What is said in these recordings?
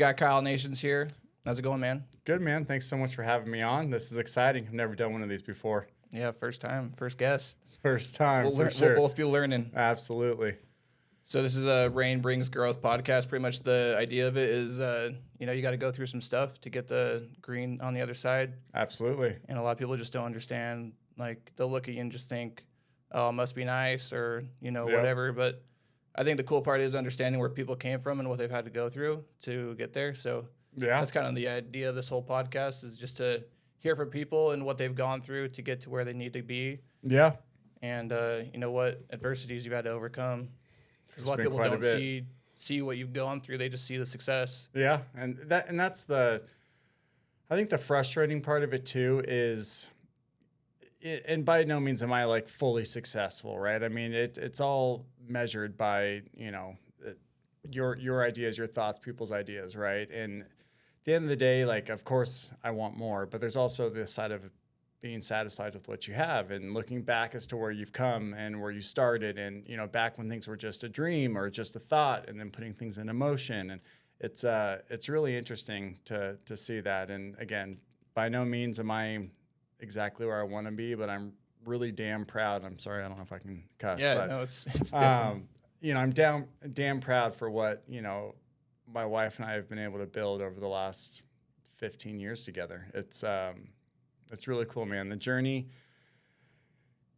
got Kyle Nations here. How's it going, man? Good, man. Thanks so much for having me on. This is exciting. I've never done one of these before. Yeah, first time, first guess. First time, We'll both be learning. Absolutely. So this is a Rain Brings Growth podcast. Pretty much the idea of it is, you got to go through some stuff to get the green on the other side. Absolutely. And a lot of people just don't understand. Like, they'll look at you and just think, oh, it must be nice or, whatever. But I think the cool part is understanding where people came from and what they've had to go through to get there. So that's kind of the idea of this whole podcast, is just to hear from people and what they've gone through to get to where they need to be. Yeah. And what adversities you've had to overcome. Because a lot of people don't see what you've gone through. They just see the success. Yeah. And that's I think the frustrating part of it too is, and by no means am I like fully successful, right? I mean, it's all measured by, your ideas, your thoughts, people's ideas, right? And at the end of the day, like, of course I want more, but there's also this side of being satisfied with what you have and looking back as to where you've come and where you started, and, back when things were just a dream or just a thought, and then putting things into motion. And it's really interesting to see that. And again, by no means am I exactly where I want to be, but I'm really damn proud. I'm sorry, I don't know if I can cuss. Yeah, but, no, it's different. I'm damn proud for what, my wife and I have been able to build over the last 15 years together. It's really cool, man. The journey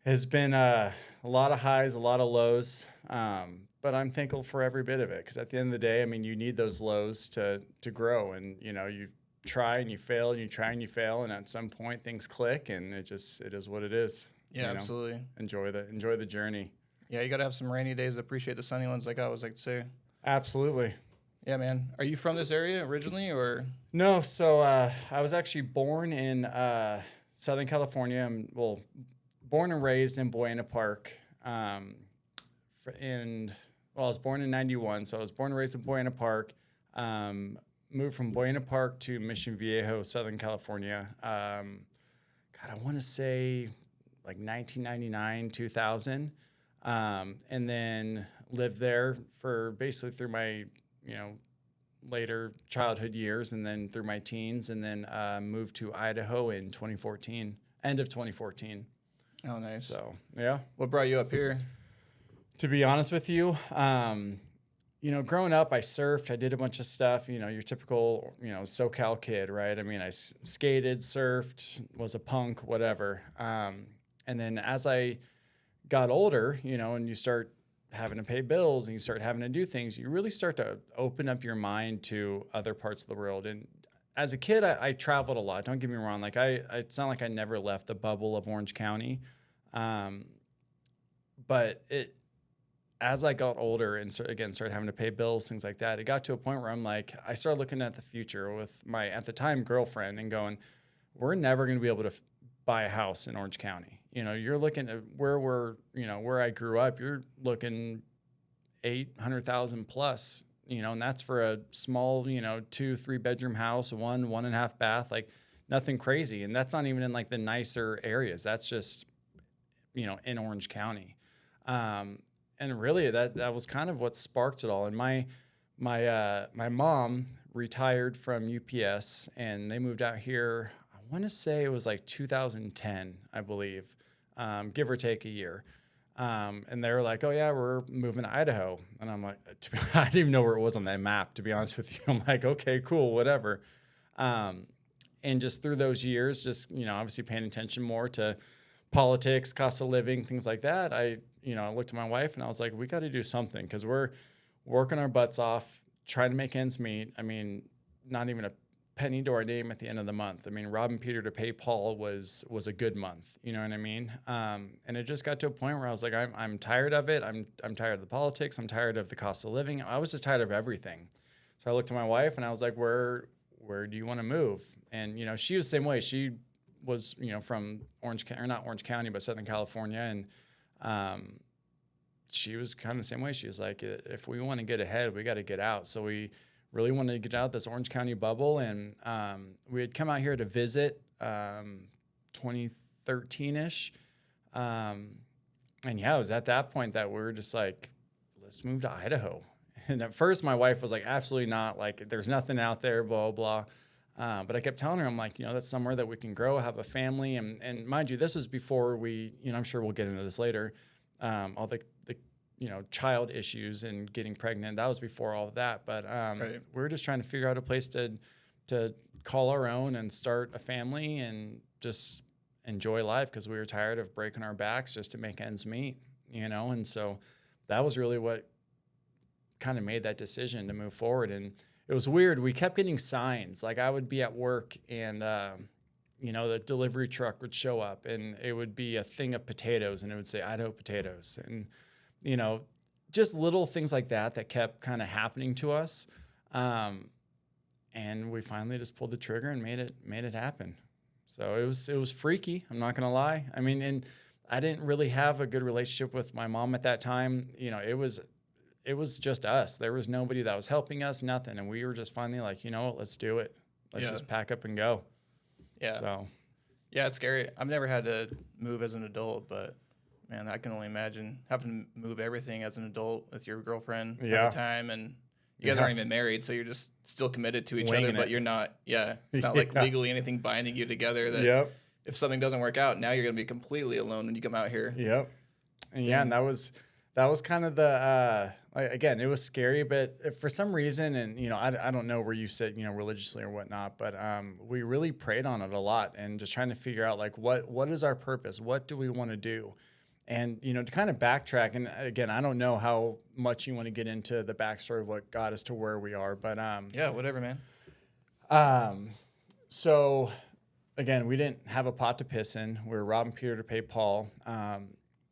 has been a lot of highs, a lot of lows, but I'm thankful for every bit of it, because at the end of the day, I mean, you need those lows to grow, and, you try and you fail, and you try and you fail, and at some point things click, and it is what it is. Yeah, absolutely. Enjoy the journey. Yeah, you got to have some rainy days, appreciate the sunny ones, like I always like to say. Absolutely. Yeah, man. Are you from this area originally, or? No, so I was actually born in Southern California. I'm born and raised in Buena Park. I was born in 91, so I was born and raised in Buena Park. Moved from Buena Park to Mission Viejo, Southern California. I want to say like 1999, 2000. And then lived there for basically through my, later childhood years, and then through my teens, and then moved to Idaho in 2014, end of 2014. Oh, nice. So, yeah. What brought you up here? To be honest with you, growing up, I surfed. I did a bunch of stuff, your typical, SoCal kid, right? I mean, I skated, surfed, was a punk, whatever. And then as I got older, and you start having to pay bills and you start having to do things, you really start to open up your mind to other parts of the world. And as a kid, I traveled a lot. Don't get me wrong. Like it's not like I never left the bubble of Orange County. But as I got older and started having to pay bills, things like that, it got to a point where I started looking at the future with my, at the time, girlfriend, and going, we're never going to be able to buy a house in Orange County. You're looking at where I grew up, you're looking 800,000 plus, and that's for a small, 2-3 bedroom house, 1.5 bath, like nothing crazy. And that's not even in like the nicer areas. That's just, in Orange County. And really that was kind of what sparked it all. And my mom retired from UPS, and they moved out here. I want to say it was like 2010, I believe. Give or take a year. And they were like, oh yeah, we're moving to Idaho. And I'm like, I didn't even know where it was on that map, to be honest with you. I'm like, okay, cool, whatever. And just through those years, just, obviously paying attention more to politics, cost of living, things like that. I looked at my wife and I was like, we got to do something, because we're working our butts off, trying to make ends meet. I mean, not even a penny to our name at the end of the month. I mean, robbing Peter to pay Paul was a good month. You know what I mean? And it just got to a point where I was like, I'm tired of it. I'm tired of the politics. I'm tired of the cost of living. I was just tired of everything. So I looked at my wife and I was like, where do you want to move? And, she was the same way. She was, from not Orange County, but Southern California. And she was kind of the same way. She was like, if we want to get ahead, we got to get out. So we really wanted to get out of this Orange County bubble. And we had come out here to visit 2013-ish. And yeah, it was at that point that we were just like, let's move to Idaho. And at first my wife was like, absolutely not. Like, there's nothing out there, blah, blah. But I kept telling her, I'm like, that's somewhere that we can grow, have a family. And mind you, this was before we, I'm sure we'll get into this later. All the child issues and getting pregnant, that was before all of that. But Right. we were just trying to figure out a place to call our own and start a family and just enjoy life, because we were tired of breaking our backs just to make ends meet, And so that was really what kind of made that decision to move forward. And it was weird. We kept getting signs. Like, I would be at work and, the delivery truck would show up and it would be a thing of potatoes and it would say Idaho potatoes. And, just little things like that kept kind of happening to us. And we finally just pulled the trigger and made it happen. So it was freaky. I'm not going to lie. I mean, and I didn't really have a good relationship with my mom at that time. It was just us. There was nobody that was helping us, nothing. And we were just finally like, let's do it. Let's just pack up and go. Yeah. So, yeah, it's scary. I've never had to move as an adult, but man, I can only imagine having to move everything as an adult with your girlfriend at the time. And you guys aren't even married, so you're just still committed to each other, but you're not, it's not like legally anything binding you together that if something doesn't work out, now you're going to be completely alone when you come out here. Yep. And and that was kind of the, again, it was scary, but for some reason, and, I don't know where you sit, religiously or whatnot, but we really prayed on it a lot and just trying to figure out, like, what is our purpose? What do we want to do? And, to kind of backtrack, and again, I don't know how much you want to get into the backstory of what got us to where we are, but yeah, whatever, man. So again, we didn't have a pot to piss in. We were robbing Peter to pay Paul.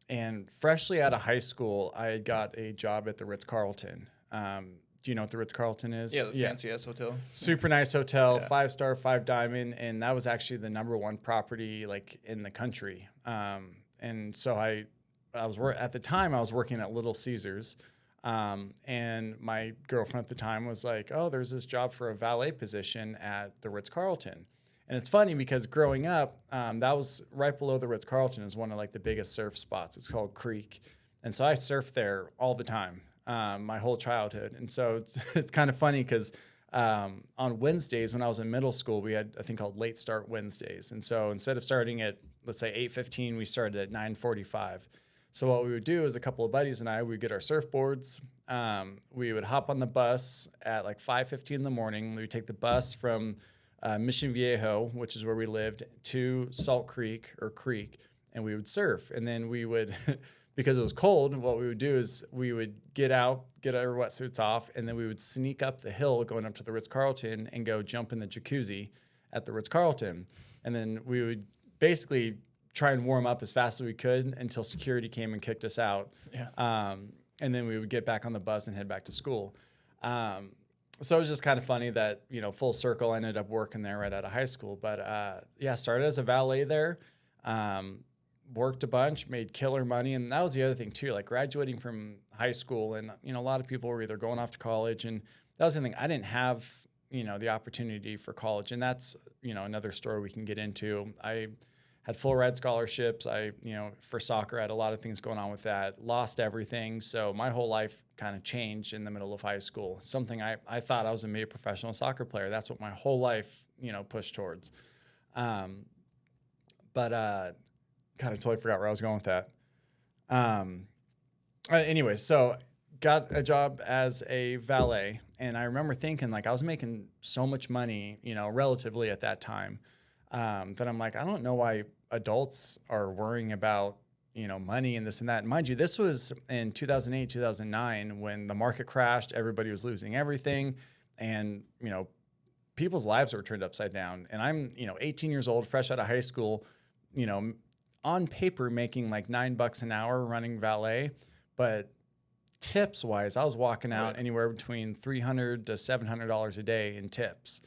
And freshly out of high school, I had got a job at the Ritz-Carlton. Do you know what the Ritz-Carlton is? Yeah, the fancy-ass hotel. Super nice hotel, 5-star, 5-diamond, and that was actually the #1 property, like, in the country. And so I was at the time I was working at Little Caesars, and my girlfriend at the time was like, "Oh, there's this job for a valet position at the Ritz-Carlton." And it's funny because growing up, that was right below the Ritz-Carlton is one of, like, the biggest surf spots. It's called Creek, and so I surfed there all the time, my whole childhood. And so it's kind of funny because on Wednesdays when I was in middle school, we had a thing called late start Wednesdays. And so instead of starting at, let's say, 8:15, we started at 9:45. So what we would do is a couple of buddies and I would get our surfboards. We would hop on the bus at like 5:15 in the morning. We would take the bus from Mission Viejo, which is where we lived, to Salt Creek or Creek, and we would surf. And then we would, because it was cold, what we would do is we would get out, get our wetsuits off, and then we would sneak up the hill going up to the Ritz-Carlton and go jump in the jacuzzi at the Ritz-Carlton. And then we would basically try and warm up as fast as we could until security came and kicked us out. Yeah. And then we would get back on the bus and head back to school. So it was just kind of funny that, full circle, I ended up working there right out of high school. But started as a valet there, worked a bunch, made killer money. And that was the other thing too, like graduating from high school. And, a lot of people were either going off to college. And that was the thing. I didn't have, the opportunity for college. And that's, another story we can get into. I had full ride scholarships. I, for soccer, I had a lot of things going on with that, lost everything. So my whole life kind of changed in the middle of high school. Something I thought I was going to be a professional soccer player. That's what my whole life, pushed towards. But God, I totally forgot where I was going with that. Anyway, so got a job as a valet. And I remember thinking, like, I was making so much money, relatively at that time, that I'm like, I don't know why adults are worrying about, money and this and that. And mind you, this was in 2008, 2009, when the market crashed, everybody was losing everything. And, people's lives were turned upside down. And I'm, 18 years old, fresh out of high school, on paper making like $9 an hour running valet. But tips wise, I was walking out anywhere between $300 to $700 a day in tips.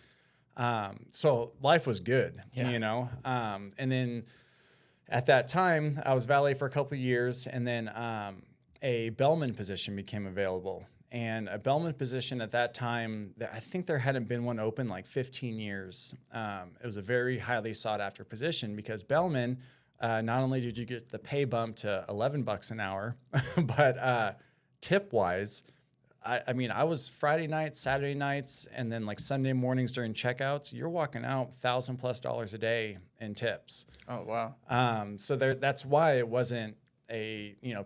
So life was good, and then at that time I was valet for a couple of years, and then a bellman position became available. And a bellman position at that time, I think there hadn't been one open like 15 years. It was a very highly sought after position because bellman, not only did you get the pay bump to $11 an hour, but tip wise, I mean, I was Friday nights, Saturday nights, and then like Sunday mornings during checkouts. You're walking out $1,000+ a day in tips. Oh, wow. So that's why it wasn't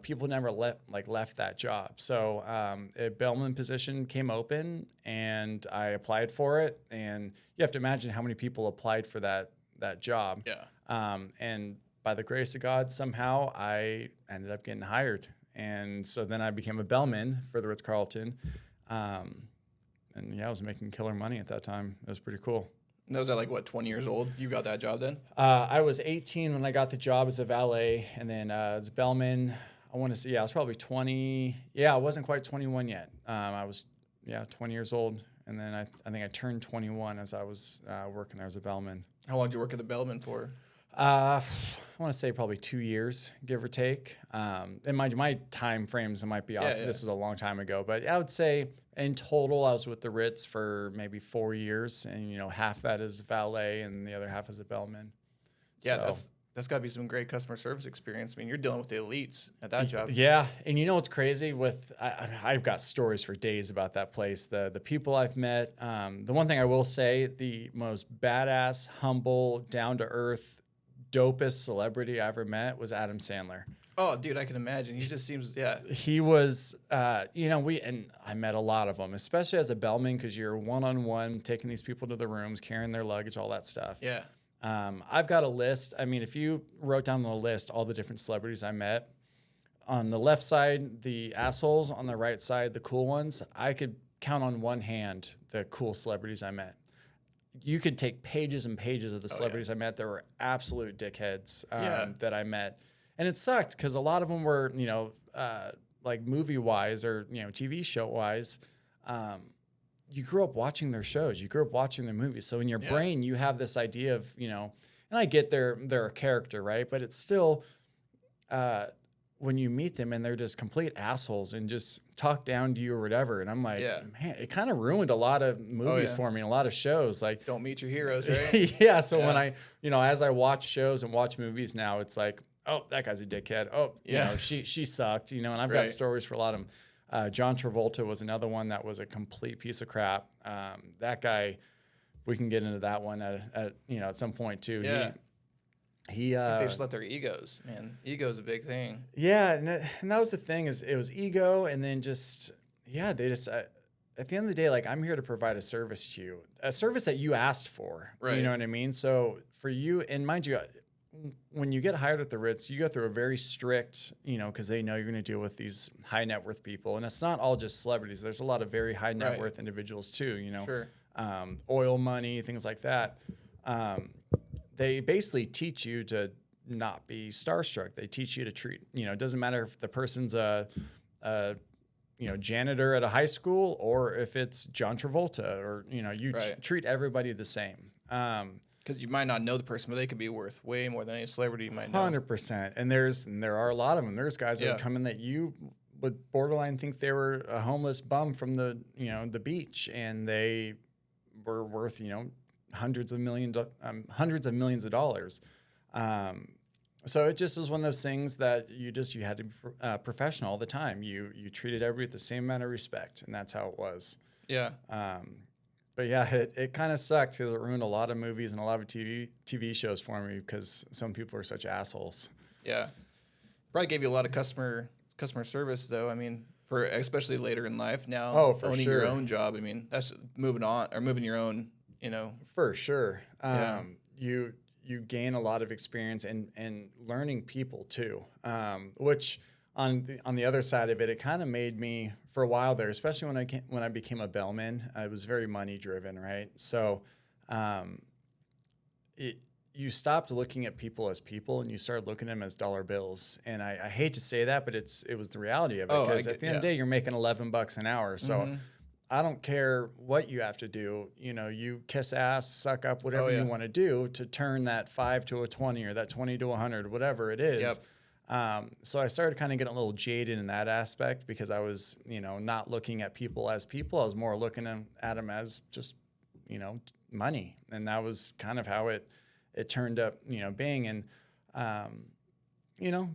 people never left that job. So a bellman position came open, and I applied for it. And you have to imagine how many people applied for that job. Yeah. And by the grace of God, somehow I ended up getting hired. And so then I became a bellman for the Ritz-Carlton. And yeah, I was making killer money at that time. It was pretty cool. And that was at like, what, 20 years old? You got that job then? I was 18 when I got the job as a valet. And then as a bellman, I want to say, I was probably 20. Yeah, I wasn't quite 21 yet. I was, 20 years old. And then I think I turned 21 as I was working there as a bellman. How long did you work at the bellman for? I want to say probably 2 years, give or take. And my time frames might be off. Yeah. This was a long time ago, but I would say in total, I was with the Ritz for maybe 4 years, and half that is valet, and the other half is a bellman. Yeah, so that's got to be some great customer service experience. I mean, you're dealing with the elites at that job. Yeah, and what's crazy I've got stories for days about that place. The people I've met. The one thing I will say, the most badass, humble, down to earth, dopest celebrity I ever met was Adam Sandler. Oh, dude, I can imagine. He just seems, He was, and I met a lot of them, especially as a bellman, because you're one-on-one, taking these people to the rooms, carrying their luggage, all that stuff. Yeah. I've got a list. I mean, if you wrote down the list, all the different celebrities I met, on the left side, the assholes, on the right side, the cool ones, I could count on one hand the cool celebrities I met. You could take pages and pages of the celebrities I met that were absolute dickheads that I met. And it sucked because a lot of them were, like movie-wise or, TV show-wise, you grew up watching their shows. You grew up watching their movies. So in your brain, you have this idea of, and I get they're a character, right? But it's still, when you meet them and they're just complete assholes and just talk down to you or whatever. And I'm like, man, it kind of ruined a lot of movies for me and a lot of shows. Like, don't meet your heroes, right? So when I, as I watch shows and watch movies now, it's like, oh, that guy's a dickhead. Oh, she sucked, and I've got stories for a lot of them. John Travolta was another one that was a complete piece of crap. That guy, we can get into that one at some point too. Yeah. He they just let their egos, man. Ego is a big thing. Yeah, and that was the thing, is it was ego, and then just they just at the end of the day, like, I'm here to provide a service to you, a service that you asked for. Right. You know what I mean? So for you, and mind you, when you get hired at the Ritz, you go through a very strict, because they know you're going to deal with these high net worth people, and it's not all just celebrities. There's a lot of very high net worth individuals too. Sure. Oil money, things like that. They basically teach you to not be starstruck. They teach you to treat, it doesn't matter if the person's a janitor at a high school or if it's John Travolta, or, you treat everybody the same. Because you might not know the person, but they could be worth way more than any celebrity you might know. 100%. And there are a lot of them. There's guys that would come in that you would borderline think they were a homeless bum from the beach, and they were worth, hundreds of millions of dollars. So it just was one of those things that you had to be professional all the time. You treated everybody with the same amount of respect, and that's how it was. Yeah. But yeah, it kind of sucked because it ruined a lot of movies and a lot of TV shows for me because some people are such assholes. Yeah. Probably gave you a lot of customer service though. I mean, for especially later in life now. Oh, for owning sure. your own job. I mean, that's moving your own. For sure. You gain a lot of experience and learning people too, which on the other side of it, it kind of made me, for a while there, especially when I became a bellman, I was very money driven, right? So you stopped looking at people as people and you started looking at them as dollar bills. And I hate to say that, but it was the reality of it, because at the end of the day, you're making $11 an hour. So I don't care what you have to do. You kiss ass, suck up, whatever you want to do to turn that 5 to a 20 or that 20 to 100, whatever it is. Yep. So I started kind of getting a little jaded in that aspect because I was, not looking at people as people. I was more looking at them as just, money. And that was kind of how it turned up, being. And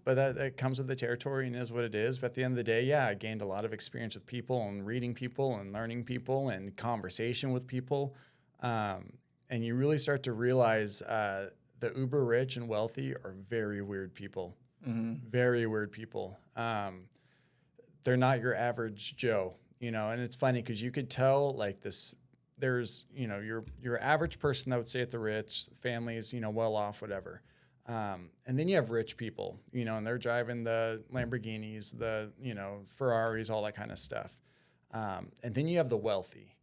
but that comes with the territory and is what it is. But at the end of the day, yeah, I gained a lot of experience with people and reading people and learning people and conversation with people. And you really start to realize the uber rich and wealthy are very weird people. Very weird people. They're not your average Joe, and it's funny because you could tell like this, there's, your average person that would stay at the rich families, well off, whatever. And then you have rich people, and they're driving the Lamborghinis, the, Ferraris, all that kind of stuff. And then you have the wealthy.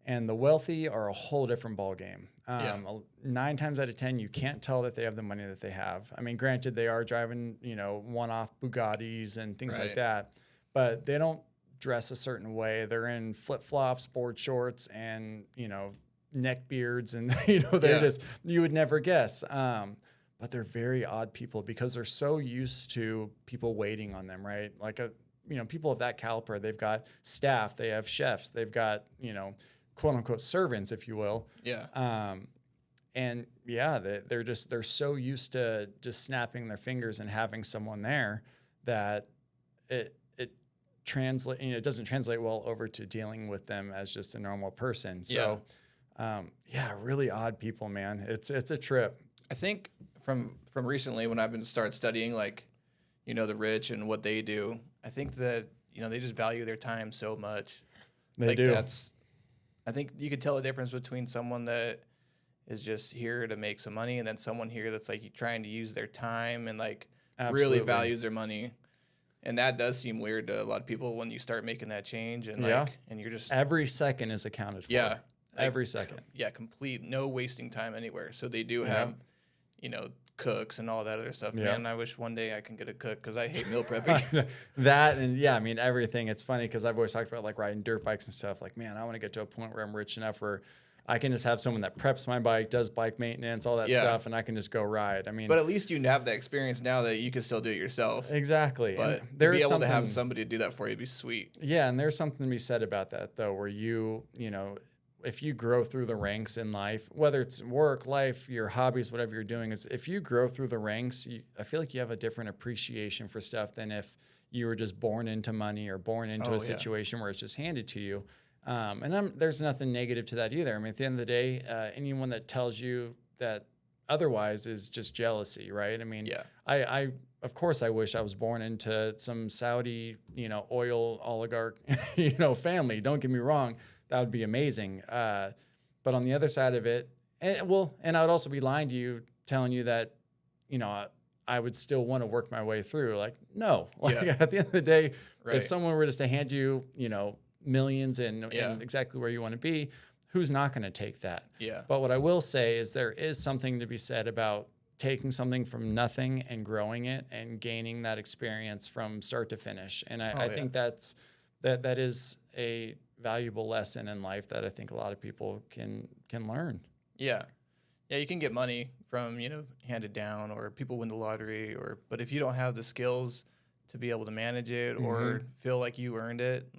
And the wealthy are a whole different ballgame. 9 times out of 10, you can't tell that they have the money that they have. I mean, granted, they are driving, one-off Bugattis and things like that, but they don't dress a certain way. They're in flip-flops, board shorts, and, neck beards, and, they're just, you would never guess. But they're very odd people because they're so used to people waiting on them, right? Like, people of that caliber, they've got staff, they have chefs, they've got, quote unquote servants, if you will. And yeah, they're so used to just snapping their fingers and having someone there that it translate, it doesn't translate well over to dealing with them as just a normal person. So really odd people, man. It's a trip. I think from recently when I've been start studying like, the rich and what they do, I think that, they just value their time so much. They do. I think you could tell the difference between someone that is just here to make some money and then someone here that's like trying to use their time and like really values their money. And that does seem weird to a lot of people when you start making that change and and you're just every second is accounted for. Yeah. Every second. Yeah, complete no wasting time anywhere. So they do have, cooks and all that other stuff. Yeah. Man, I wish one day I can get a cook because I hate meal prepping. That and everything. It's funny because I've always talked about like riding dirt bikes and stuff. Like, man, I want to get to a point where I'm rich enough where I can just have someone that preps my bike, does bike maintenance, all that stuff, and I can just go ride. I mean, but at least you have that experience now that you can still do it yourself. Exactly. But to be able to have somebody to do that for you would be sweet. Yeah, and there's something to be said about that though, where if you grow through the ranks in life, whether it's work, life, your hobbies, whatever you're doing, is if you grow through the ranks, I feel like you have a different appreciation for stuff than if you were just born into money or born into a situation where it's just handed to you. And there's nothing negative to that either. I mean, at the end of the day, anyone that tells you that otherwise is just jealousy, right? I mean, I of course I wish I was born into some Saudi, oil oligarch, family. Don't get me wrong. That would be amazing. But on the other side of it, and I would also be lying to you, telling you that, I would still want to work my way through. Like, no. At the end of the day, if someone were just to hand you, millions and exactly where you want to be, who's not going to take that? Yeah. But what I will say is there is something to be said about taking something from nothing and growing it and gaining that experience from start to finish. And I think that is a valuable lesson in life that I think a lot of people can learn. Yeah. Yeah, you can get money from, handed down or people win the lottery but if you don't have the skills to be able to manage it or feel like you earned it,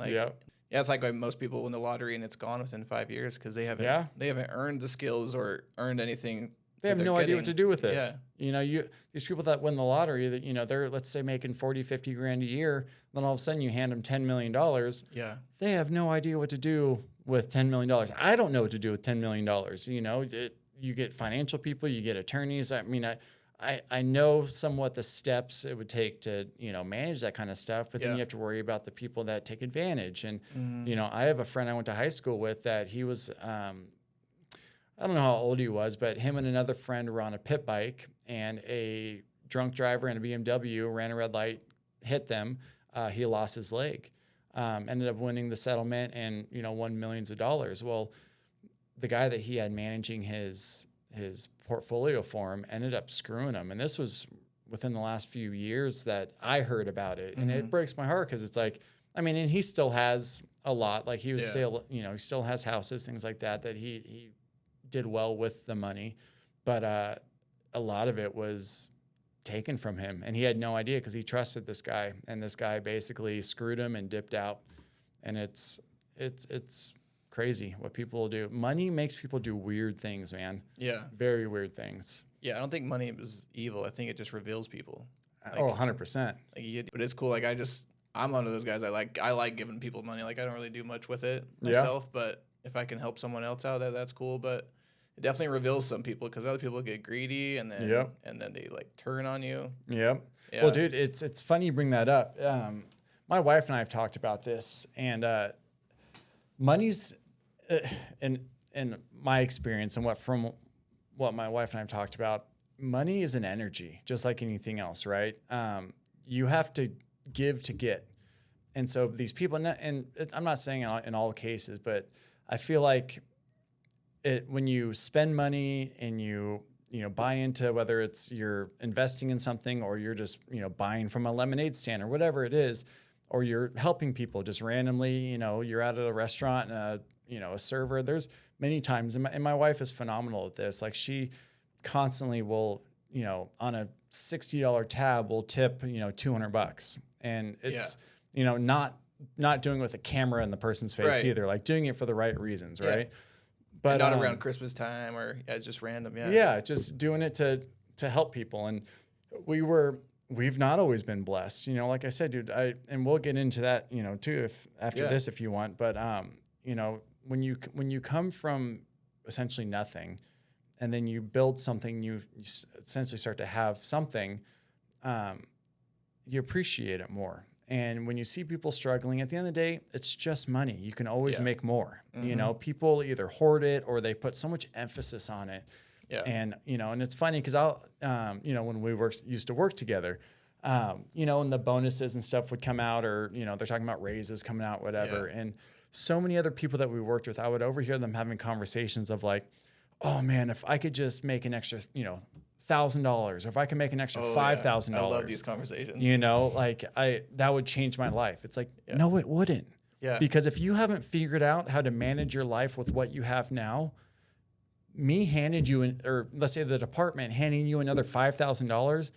it's like most people win the lottery and it's gone within 5 years because they haven't earned the skills or earned anything. They have no idea what to do with it. Yeah. These people that win the lottery that, they're, let's say, making 40, 50 grand a year. Then all of a sudden you hand them $10 million. Yeah. They have no idea what to do with $10 million. I don't know what to do with $10 million. You get financial people, you get attorneys. I mean, I know somewhat the steps it would take to, manage that kind of stuff, but then you have to worry about the people that take advantage. And, I have a friend I went to high school with that he was, I don't know how old he was, but him and another friend were on a pit bike and a drunk driver in a BMW ran a red light, hit them. He lost his leg, ended up winning the settlement and, won millions of dollars. Well, the guy that he had managing his portfolio for him ended up screwing him. And this was within the last few years that I heard about it. And it breaks my heart because it's like, and he still has a lot. Like he was still, he still has houses, things like that he did well with the money. But a lot of it was taken from him. And he had no idea because he trusted this guy. And this guy basically screwed him and dipped out. And it's crazy what people will do. Money makes people do weird things, man. Yeah. Very weird things. Yeah, I don't think money is evil. I think it just reveals people. Like, Oh, 100%. like but it's cool. Like I'm one of those guys. I like giving people money. Like I don't really do much with it myself, but if I can help someone else out, that's cool. But it definitely reveals some people because other people get greedy and then they like turn on you. Yep. Yeah. Well, dude, it's funny you bring that up. My wife and I have talked about this, and money's in my experience and what my wife and I have talked about, money is an energy, just like anything else, right? You have to give to get. And so these people, and I'm not saying in all cases, but I feel like when you spend money and you buy into, whether it's you're investing in something or you're just, buying from a lemonade stand or whatever it is, or you're helping people just randomly, you're out at a restaurant and a server. There's many times, and my wife is phenomenal at this. Like she constantly will, on a $60 tab will tip, $200, and it's, not doing it with a camera in the person's face either, like doing it for the right reasons. Right. But and not around Christmas time or it's just random. Yeah. Just doing it to help people. And we've not always been blessed, like I said, dude, and we'll get into that, too, after this, if you want, but, when you come from essentially nothing and then you build something, you essentially start to have something, you appreciate it more. And when you see people struggling, at the end of the day, it's just money. You can always make more. Mm-hmm. People either hoard it or they put so much emphasis on it. Yeah. And, and it's funny because when we used to work together, and the bonuses and stuff would come out, or, they're talking about raises coming out, whatever. Yeah. And so many other people that we worked with, I would overhear them having conversations of like, oh man, if I could just make an extra, $1,000, or if I can make an extra $5,000. I love these conversations. That would change my life. It's like, no, it wouldn't. Yeah. Because if you haven't figured out how to manage your life with what you have now, me handing you, or let's say the department handing you another $5,000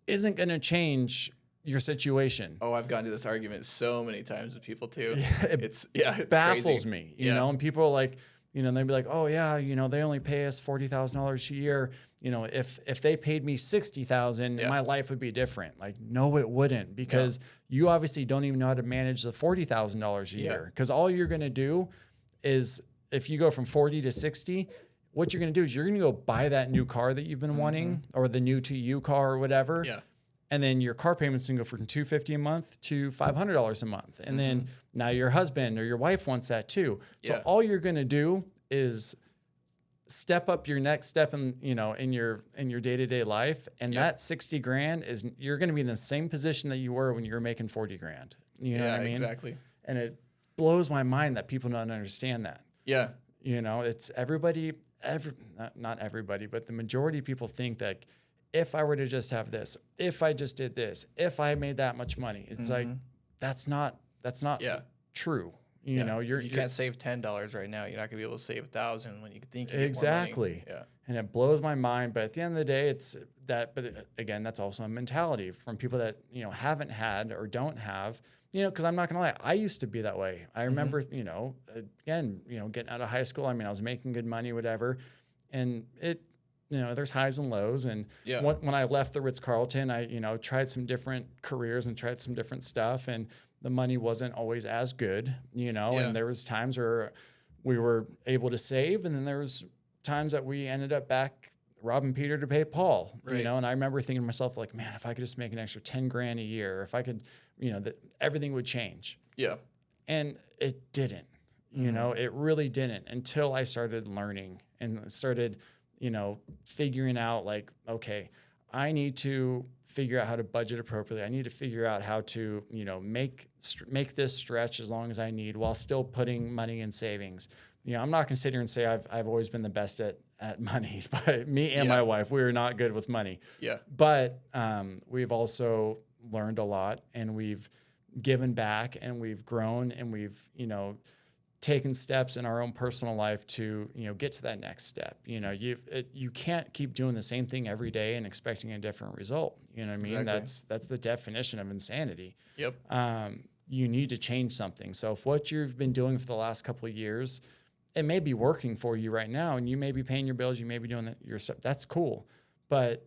isn't going to change your situation. Oh, I've gotten to this argument so many times with people too. It it's baffles crazy. me, and people are like, they'd be like, oh yeah, they only pay us $40,000 a year. If they paid me $60,000, my life would be different. Like, no, it wouldn't, because you obviously don't even know how to manage the $40,000 a year. Because all you're going to do is, if you go from 40 to 60, what you're going to do is you're going to go buy that new car that you've been wanting, or the new to you car or whatever. Yeah. And then your car payments can go from $250 a month to $500 a month. And then now your husband or your wife wants that too. So all you're going to do is step up your next step in your day-to-day life. And that 60 grand is, you're going to be in the same position that you were when you were making 40 grand. You know what I mean? Exactly. And it blows my mind that people don't understand that. Yeah. It's not everybody, but the majority of people think that if I were to just have this, if I just did this, if I made that much money, it's like, that's not true. You can't save $10 right now. You're not gonna be able to save 1,000 when you think you exactly. Get more money. And it blows my mind. But at the end of the day, it's that. But again, that's also a mentality from people that haven't had or don't have. Because I'm not gonna lie, I used to be that way. I remember, again, getting out of high school. I mean, I was making good money, whatever, and it. There's highs and lows. And when I left the Ritz-Carlton, I, tried some different careers and tried some different stuff. And the money wasn't always as good, and there was times where we were able to save. And then there was times that we ended up back robbing Peter to pay Paul, and I remember thinking to myself, like, man, if I could just make an extra 10 grand a year, if I could, that everything would change. Yeah. And it didn't, it really didn't, until I started learning and started, figuring out, like, okay, I need to figure out how to budget appropriately. I need to figure out how to, make this stretch as long as I need while still putting money in savings. I'm not going to sit here and say I've always been the best at money, but me and my wife, we are not good with money. Yeah. But we've also learned a lot, and we've given back, and we've grown, and we've, taken steps in our own personal life to, get to that next step. You can't keep doing the same thing every day and expecting a different result. You know what I mean? Exactly. That's the definition of insanity. Yep. You need to change something. So if what you've been doing for the last couple of years, it may be working for you right now, and you may be paying your bills, you may be doing that yourself. That's cool. But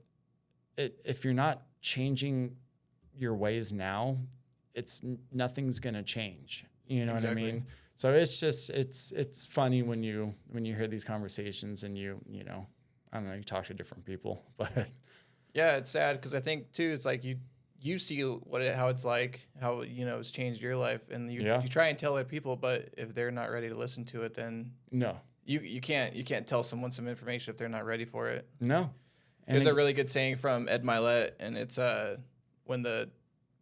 if you're not changing your ways now, nothing's going to change. You know Exactly. what I mean? So it's just, it's funny when you hear these conversations and you know, I don't know, you talk to different people, but Yeah, it's sad because I think too, it's like you see how it's like, how, you know, it's changed your life, and you try and tell other people, but if they're not ready to listen to it, then no, you can't tell someone some information if they're not ready for it. no. And There's a really good saying from Ed Milet, and it's when the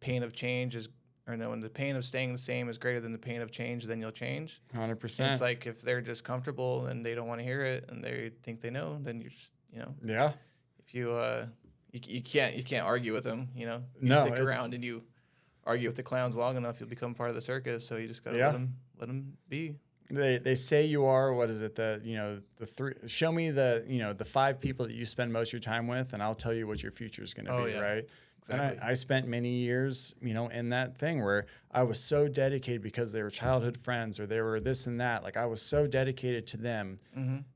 pain of change is, or no, when the pain of staying the same is greater than the pain of change, then you'll change. 100%. It's like if they're just comfortable and they don't want to hear it and they think they know, then you're just, you know. Yeah. If you can't argue with them, you know. You stick around and you argue with the clowns long enough, you'll become part of the circus. So you just gotta let them be. They say you are, what is it, show me the 5 people that you spend most of your time with, and I'll tell you what your future is going to be, right? Exactly. And I spent many years, you know, in that thing where I was so dedicated because they were childhood friends or they were this and that. Like I was so dedicated to them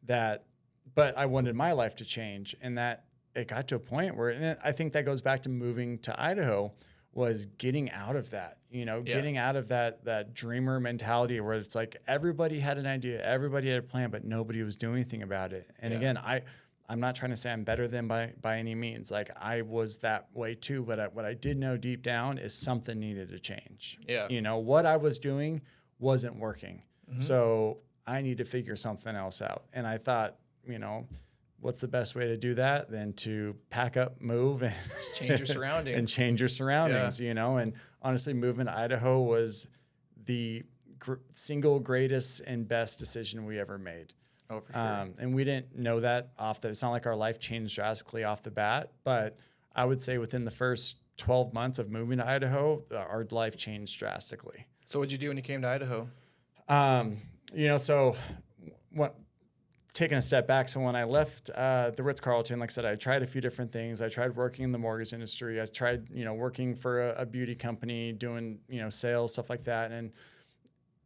but I wanted my life to change, and that it got to a point where, and I think that goes back to moving to Idaho, was getting out of that, you know, getting out of that dreamer mentality where it's like everybody had an idea, everybody had a plan, but nobody was doing anything about it. And again, I'm not trying to say I'm better than by any means. Like I was that way too, but what I did know deep down is something needed to change. Yeah. You know, what I was doing wasn't working. So I need to figure something else out. And I thought, you know, what's the best way to do that than to pack up, move, and just change your surroundings. And change your surroundings, you know? And honestly, moving to Idaho was the single greatest and best decision we ever made. Oh, for sure. And we didn't know that it's not like our life changed drastically off the bat, but I would say within the first 12 months of moving to Idaho, our life changed drastically. So what'd you do when you came to Idaho? You know, so taking a step back. So when I left the Ritz-Carlton, like I said, I tried a few different things. I tried working in the mortgage industry. I tried, you know, working for a beauty company, doing, you know, sales, stuff like that. And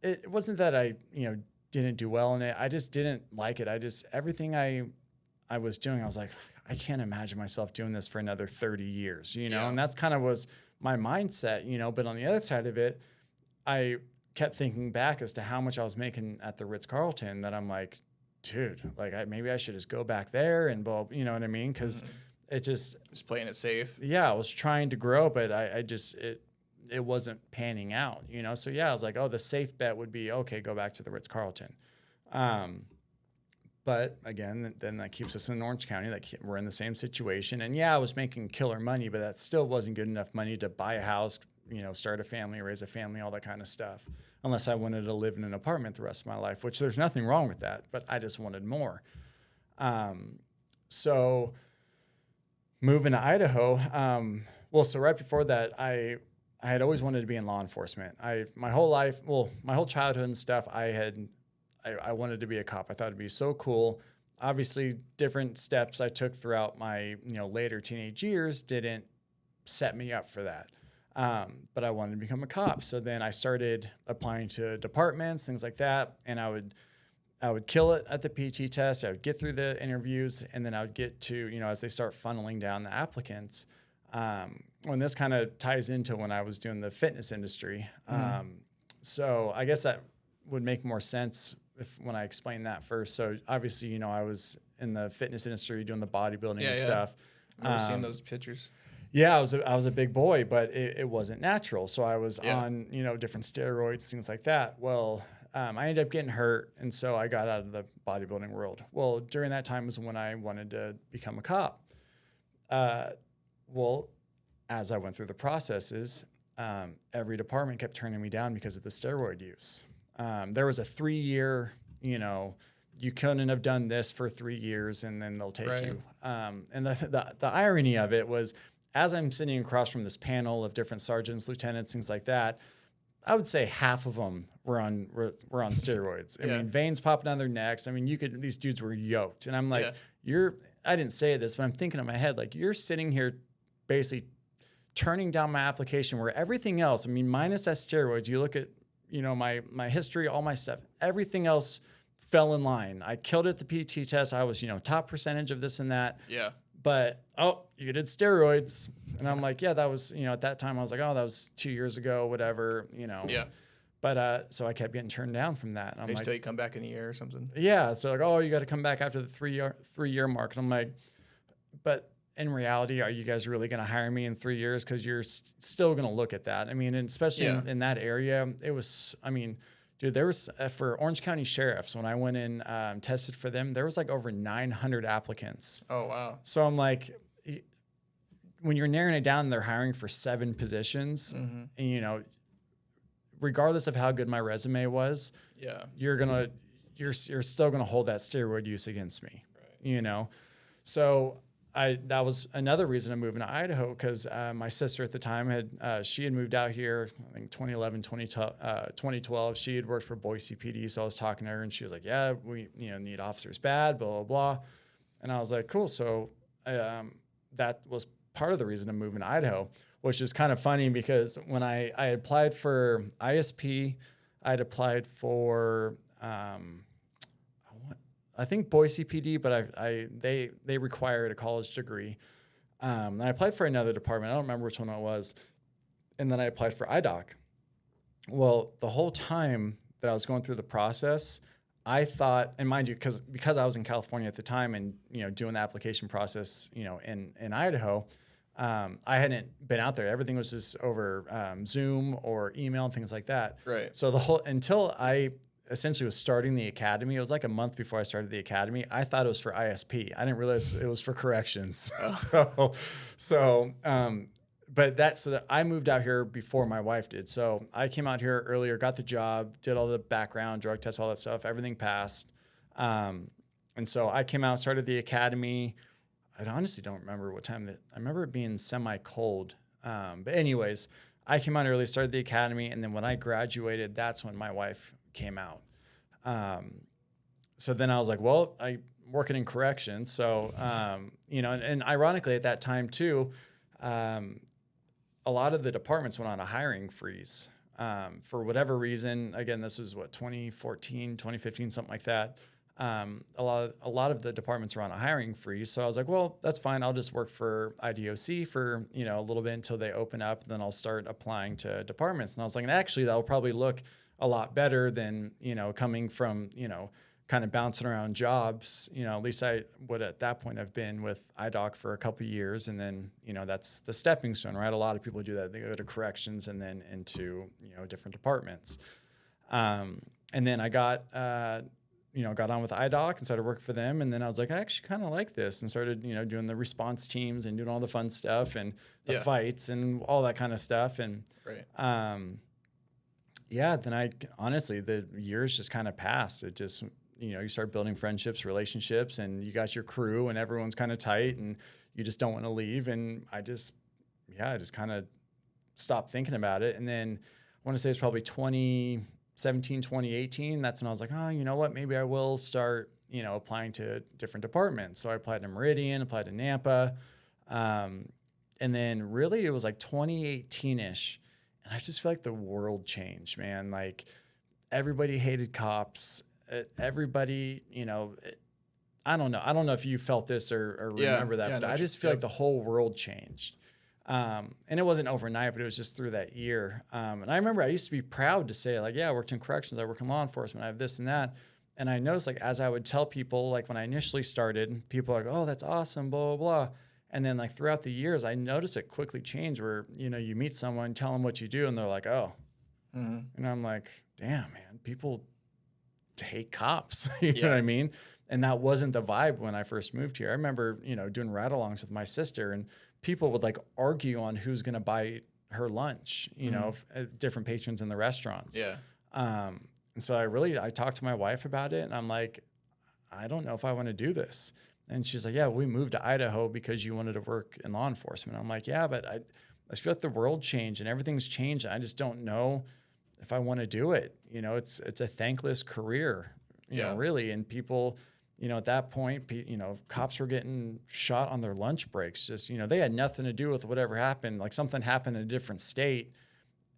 it wasn't that I, you know, didn't do well in it. I just didn't like it. Everything I was doing, I was like, I can't imagine myself doing this for another 30 years, you know? And that's kind of was my mindset, you know, but on the other side of it, I kept thinking back as to how much I was making at the Ritz-Carlton that I'm like, dude, like maybe I should just go back there and, you know what I mean? Because it just playing it safe. Yeah, I was trying to grow, but it wasn't panning out, you know? So yeah, I was like, oh, the safe bet would be, okay, go back to the Ritz-Carlton. But again, then that keeps us in Orange County. Like we're in the same situation. And yeah, I was making killer money, but that still wasn't good enough money to buy a house, you know, start a family, raise a family, all that kind of stuff. Unless I wanted to live in an apartment the rest of my life, which there's nothing wrong with that, but I just wanted more. So moving to Idaho, so right before that, I had always wanted to be in law enforcement. My whole life, my whole childhood and stuff, I wanted to be a cop. I thought it'd be so cool. Obviously, different steps I took throughout my, you know, later teenage years didn't set me up for that. But I wanted to become a cop. So then I started applying to departments, things like that. And I would kill it at the PT test. I would get through the interviews, and then I would get to, you know, as they start funneling down the applicants. When this kind of ties into when I was doing the fitness industry. So I guess that would make more sense when I explain that first. So obviously, you know, I was in the fitness industry doing the bodybuilding and stuff. I've seen those pictures. Yeah, I was a big boy, but it wasn't natural. So I was on, you know, different steroids, things like that. Well, I ended up getting hurt, and so I got out of the bodybuilding world. Well, during that time was when I wanted to become a cop. As I went through the processes, every department kept turning me down because of the steroid use. There was a 3-year, you know, you couldn't have done this for 3 years and then they'll take you. And the irony of it was, as I'm sitting across from this panel of different sergeants, lieutenants, things like that, I would say half of them were on steroids. I mean, veins popping down their necks. I mean, these dudes were yoked. And I'm like, I didn't say this, but I'm thinking in my head, like, you're sitting here basically turning down my application where everything else, I mean, minus that steroids, you look at, you know, my history, all my stuff, everything else fell in line. I killed it at the PT test. I was, you know, top percentage of this and that. Yeah. But, you did steroids. And I'm like, yeah, that was, at that time I was like, oh, that was 2 years ago, whatever, Yeah. But so I kept getting turned down from that. And I'm Wait like, till you come back in a year or something. yeah. So like, oh, you got to come back after the 3-year mark. And I'm like, but in reality, are you guys really going to hire me in 3 years? Because you're still going to look at that. I mean, and especially in that area, it was, I mean, dude, there was for Orange County sheriffs, when I went in, tested for them, there was like over 900 applicants. Oh, wow. So I'm like, when you're narrowing it down, they're hiring for 7 positions, and regardless of how good my resume was, you're still gonna hold that steroid use against me, right. So that was another reason I'm moving to Idaho, because my sister at the time she had moved out here, I think 2011, 2012. She had worked for Boise PD, so I was talking to her, and she was like, yeah, we need officers bad, blah, blah, blah. And I was like, cool. So that was part of the reason I'm moving to Idaho, which is kind of funny because when I applied for ISP, I'd applied for I think Boise PD, but they required a college degree. And I applied for another department. I don't remember which one it was. And then I applied for IDOC. Well, the whole time that I was going through the process, I thought, and mind you, because I was in California at the time and doing the application process, in Idaho, I hadn't been out there. Everything was just over Zoom or email and things like that. Right. So until I essentially was starting the academy, it was like a month before I started the academy, I thought it was for ISP. I didn't realize it was for corrections. Oh. So that I moved out here before my wife did. So I came out here earlier, got the job, did all the background, drug tests, all that stuff. Everything passed. And so I came out, started the academy. I honestly don't remember what time I remember it being semi-cold. But anyways, I came out early, started the academy. And then when I graduated, that's when my wife came out. So then I was like, well, I'm working in corrections. So, and ironically at that time too, a lot of the departments went on a hiring freeze. For whatever reason, again, this was 2014, 2015, something like that. A lot of the departments were on a hiring freeze. So I was like, well, that's fine. I'll just work for IDOC for, a little bit until they open up. And then I'll start applying to departments. And I was like, and actually that'll probably look a lot better than, coming from, kind of bouncing around jobs. At least I would at that point have been with IDOC for a couple of years. And then, that's the stepping stone, right? A lot of people do that. They go to corrections and then into, different departments. And then I got on with IDOC and started working for them. And then I was like, I actually kind of like this, and started, doing the response teams and doing all the fun stuff and the fights and all that kind of stuff. And, then honestly, the years just kind of passed. It just, you start building friendships, relationships, and you got your crew and everyone's kind of tight and you just don't want to leave. And I just kind of stopped thinking about it. And then I want to say it's probably 2017, 2018. That's when I was like, oh, you know what? Maybe I will start, applying to different departments. So I applied to Meridian, applied to Nampa. And then really it was like 2018-ish. And I just feel like the world changed, man. Like everybody hated cops. Everybody, I don't know. I don't know if you felt this or remember that, but I just feel like the whole world changed. And it wasn't overnight, but it was just through that year. And I remember I used to be proud to say, like, yeah, I worked in corrections, I work in law enforcement, I have this and that. And I noticed, like, as I would tell people, like when I initially started, people are like, oh, that's awesome, blah, blah, blah. And then like throughout the years, I noticed it quickly change where, you meet someone, tell them what you do, and they're like, oh. Mm-hmm. And I'm like, damn, man, people hate cops. You know what I mean? And that wasn't the vibe when I first moved here. I remember, doing ride-alongs with my sister, and people would like argue on who's going to buy her lunch, different patrons in the restaurants. Yeah. And so I talked to my wife about it, and I'm like, I don't know if I want to do this. And she's like, yeah, we moved to Idaho because you wanted to work in law enforcement. I'm like, yeah, but I feel like the world changed and everything's changed. I just don't know if I want to do it. It's a thankless career, you know, really. And people, at that point, cops were getting shot on their lunch breaks. Just, they had nothing to do with whatever happened. Like something happened in a different state,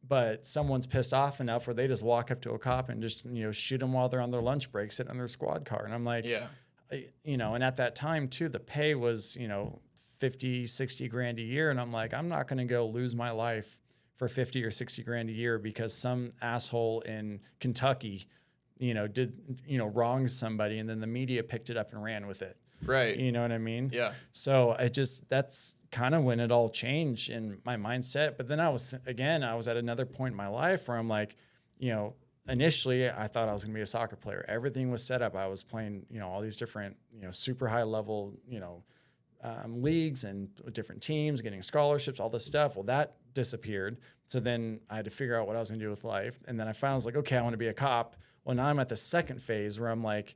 but someone's pissed off enough where they just walk up to a cop and just, shoot them while they're on their lunch break, sitting in their squad car. And I'm like, and at that time too, the pay was, $50 50, 60 grand a year. And I'm like, I'm not going to go lose my life for 50 or 60 grand a year because some asshole in Kentucky, did, wrong somebody, and then the media picked it up and ran with it. Right. You know what I mean? Yeah. So that's kind of when it all changed in my mindset. But then I was at another point in my life where I'm like, initially I thought I was going to be a soccer player. Everything was set up. I was playing, all these different, super high level, leagues and different teams, getting scholarships, all this stuff. Well, that disappeared. So then I had to figure out what I was going to do with life. And then I finally was like, okay, I want to be a cop. Well, now I'm at the second phase where I'm like,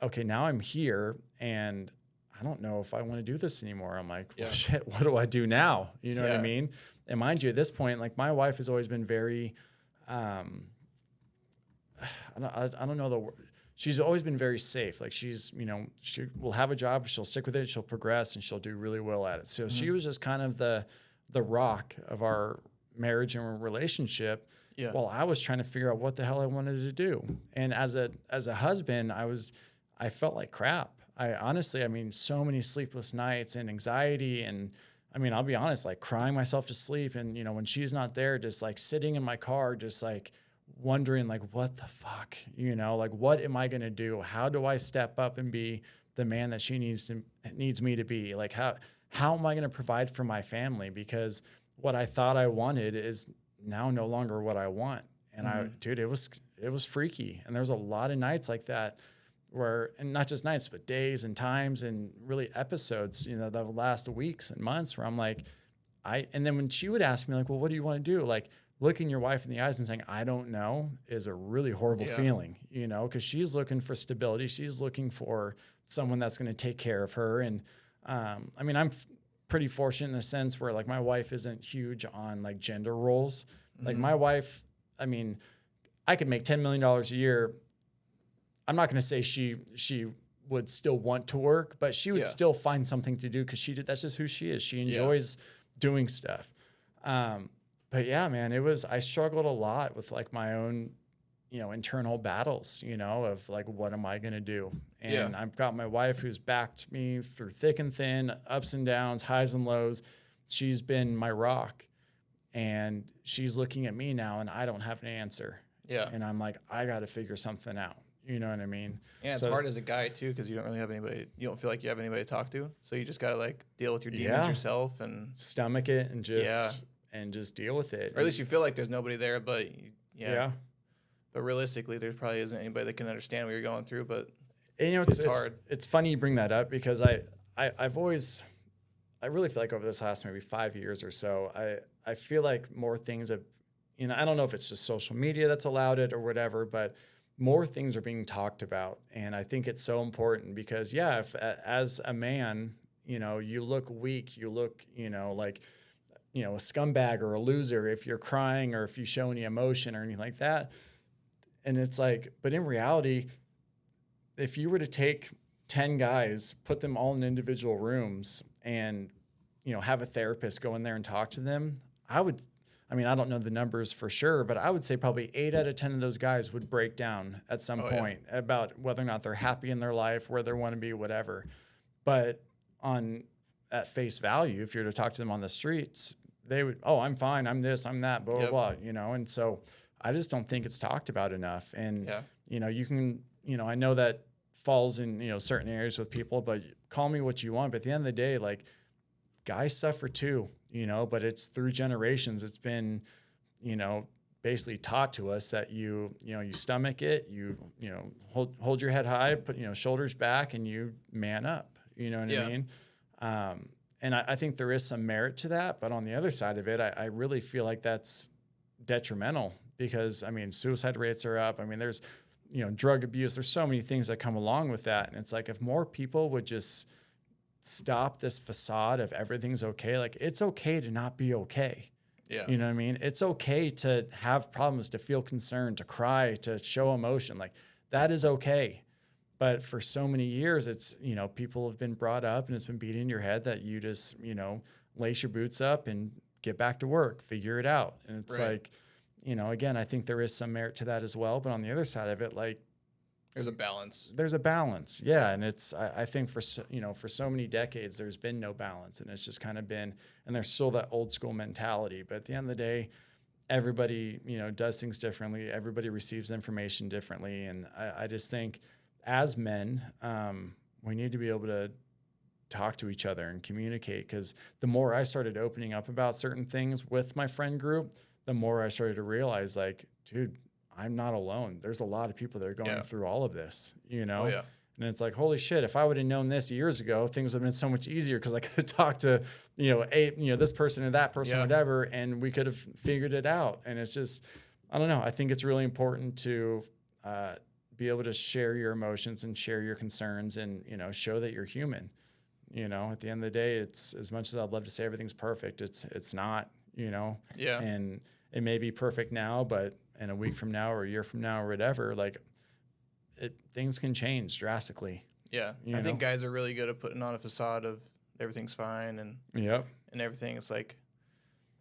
okay, now I'm here and I don't know if I want to do this anymore. I'm like, well, shit, what do I do now? You know what I mean? And mind you, at this point, like my wife has always been very, I don't know the word. She's always been very safe. Like she's, she will have a job, she'll stick with it, she'll progress, and she'll do really well at it. So she was just kind of the rock of our marriage and relationship. Yeah. While I was trying to figure out what the hell I wanted to do. And as a husband, I felt like crap. I honestly, so many sleepless nights and anxiety. And I'll be honest, like crying myself to sleep. And, when she's not there, just like sitting in my car, just like wondering like, what the fuck, like, what am I going to do? How do I step up and be the man that she needs me to be? Like, how am I going to provide for my family? Because what I thought I wanted is now no longer what I want. And dude, it was freaky. And there's a lot of nights like that where, and not just nights, but days and times and really episodes, the last weeks and months where I'm like, and then when she would ask me like, well, what do you want to do? Like looking your wife in the eyes and saying, I don't know, is a really horrible feeling, because she's looking for stability. She's looking for someone that's going to take care of her. And I'm pretty fortunate in a sense where like my wife isn't huge on like gender roles. Like my wife, I could make $10 million a year. I'm not going to say she would still want to work, but she would still find something to do because that's just who she is. She enjoys doing stuff. But yeah, man, I struggled a lot with like my own, internal battles, of like, what am I going to do? And I've got my wife who's backed me through thick and thin, ups and downs, highs and lows. She's been my rock, and she's looking at me now and I don't have an answer. Yeah. And I'm like, I got to figure something out. You know what I mean? Yeah, it's hard as a guy too, because you don't really have anybody. You don't feel like you have anybody to talk to, so you just gotta like deal with your demons yourself and stomach it and just deal with it. Or at least you feel like there's nobody there, but But realistically, there probably isn't anybody that can understand what you're going through. But it's hard. It's funny you bring that up because I've always, I really feel like over this last maybe 5 years or so, I feel like more things have, I don't know if it's just social media that's allowed it or whatever, but more things are being talked about. And I think it's so important because, if as a man, you look weak, you look, like, a scumbag or a loser if you're crying or if you show any emotion or anything like that. And it's like, but in reality, if you were to take 10 guys, put them all in individual rooms and, have a therapist go in there and talk to them, I don't know the numbers for sure, but I would say probably 8 out of 10 of those guys would break down at some point about whether or not they're happy in their life, where they want to be, whatever. But at face value, if you're to talk to them on the streets, they would, I'm fine, I'm this, I'm that, blah, blah, blah, And so I just don't think it's talked about enough. And, you can, I know that falls in, certain areas with people, but call me what you want. But at the end of the day, like, guys suffer too, but it's through generations. It's been, basically taught to us that you stomach it, hold your head high, put, shoulders back, and you man up, you know what I mean? And I think there is some merit to that, but on the other side of it, I really feel like that's detrimental because suicide rates are up. There's, drug abuse. There's so many things that come along with that. And it's like, if more people would just stop this facade of everything's okay. Like, it's okay to not be okay. Yeah. You know what I mean? It's okay to have problems, to feel concerned, to cry, to show emotion. Like, that is okay. But for so many years, it's, people have been brought up and it's been beat in your head that you just, lace your boots up and get back to work, figure it out. And it's like, again, I think there is some merit to that as well. But on the other side of it, like, There's a balance. There's a balance. Yeah. And it's, I think for so many decades, there's been no balance, and it's just kind of been, and there's still that old school mentality. But at the end of the day, everybody, does things differently. Everybody receives information differently. And I just think as men, we need to be able to talk to each other and communicate, because the more I started opening up about certain things with my friend group, the more I started to realize, like, dude, I'm not alone. There's a lot of people that are going through all of this, Oh, yeah. And it's like, holy shit, if I would have known this years ago, things would have been so much easier, because I could have talked to, this person or that person, whatever, and we could have figured it out. And it's just, I don't know. I think it's really important to be able to share your emotions and share your concerns and, show that you're human. At the end of the day, it's, as much as I'd love to say everything's perfect, it's not, Yeah. And it may be perfect now, but in a week from now or a year from now or whatever, like, things can change drastically. Yeah. I think guys are really good at putting on a facade of everything's fine and everything. It's like,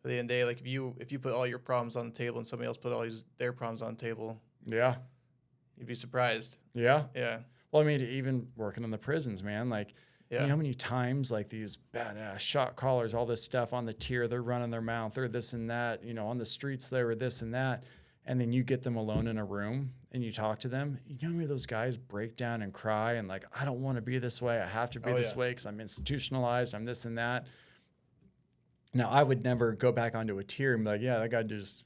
at the end of the day, like, if you put all your problems on the table and somebody else put all their problems on the table, you'd be surprised. Yeah. Yeah. Well, I mean, even working in the prisons, man, like, you know how many times, like, these badass shot callers, all this stuff on the tier, they're running their mouth, they're this and that, on the streets, they were this and that. And then you get them alone in a room and you talk to them. You know how many of those guys break down and cry and, like, I don't want to be this way. I have to be this way because I'm institutionalized. I'm this and that. Now, I would never go back onto a tier and be like, yeah, that guy just,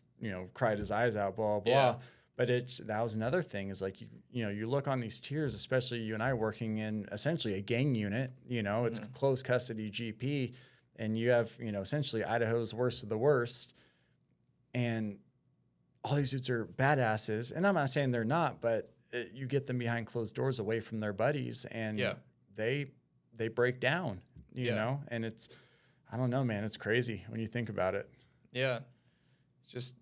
cried his eyes out, blah, blah. Yeah. But that was another thing, is like, you look on these tiers, especially you and I working in essentially a gang unit, it's close custody GP, and you have, essentially Idaho's worst of the worst. And all these dudes are badasses. And I'm not saying they're not, but you get them behind closed doors away from their buddies, and they break down, you know, and it's, I don't know, man, it's crazy when you think about it. Yeah. It's just,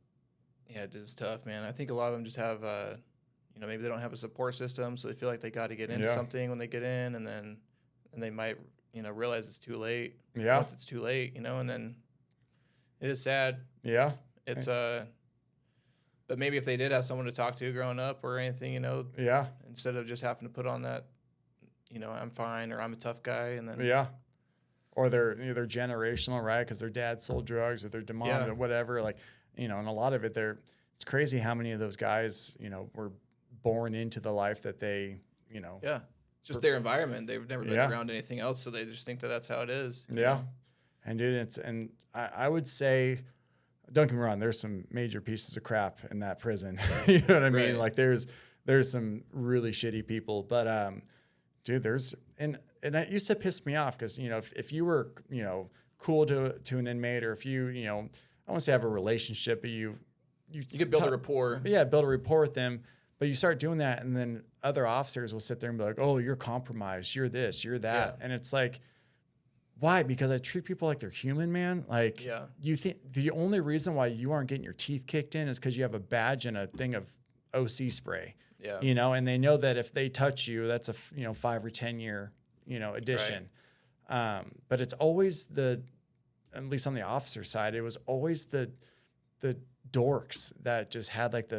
it is tough, man. I think a lot of them just have, maybe they don't have a support system, so they feel like they got to get into something when they get in, and they might, realize it's too late. Yeah. Once it's too late, and then it is sad. Yeah. It's, but maybe if they did have someone to talk to growing up or anything, instead of just having to put on that, I'm fine, or I'm a tough guy, and then. Or they're generational, right? Because their dad sold drugs, or their mom or whatever, like, and a lot of it, it's crazy how many of those guys, were born into the life that they, Yeah. It's just their environment. They've never been around anything else, so they just think that that's how it is. Yeah. And dude, I would say, don't get me wrong, there's some major pieces of crap in that prison. You know what I mean? Like, there's some really shitty people, but, dude, and it used to piss me off, because, if you were, cool to an inmate, or if you, I want to say have a relationship, but you could build a rapport. Yeah, build a rapport with them. But you start doing that, and then other officers will sit there and be like, oh, you're compromised, you're this, you're that. And it's like, why? Because I treat people like they're human, man. Like, you think the only reason why you aren't getting your teeth kicked in is because you have a badge and a thing of OC spray. Yeah. And they know that if they touch you, that's a 5 or 10 year, addition. Right. But it's always at least on the officer side, it was always the dorks that just had, like,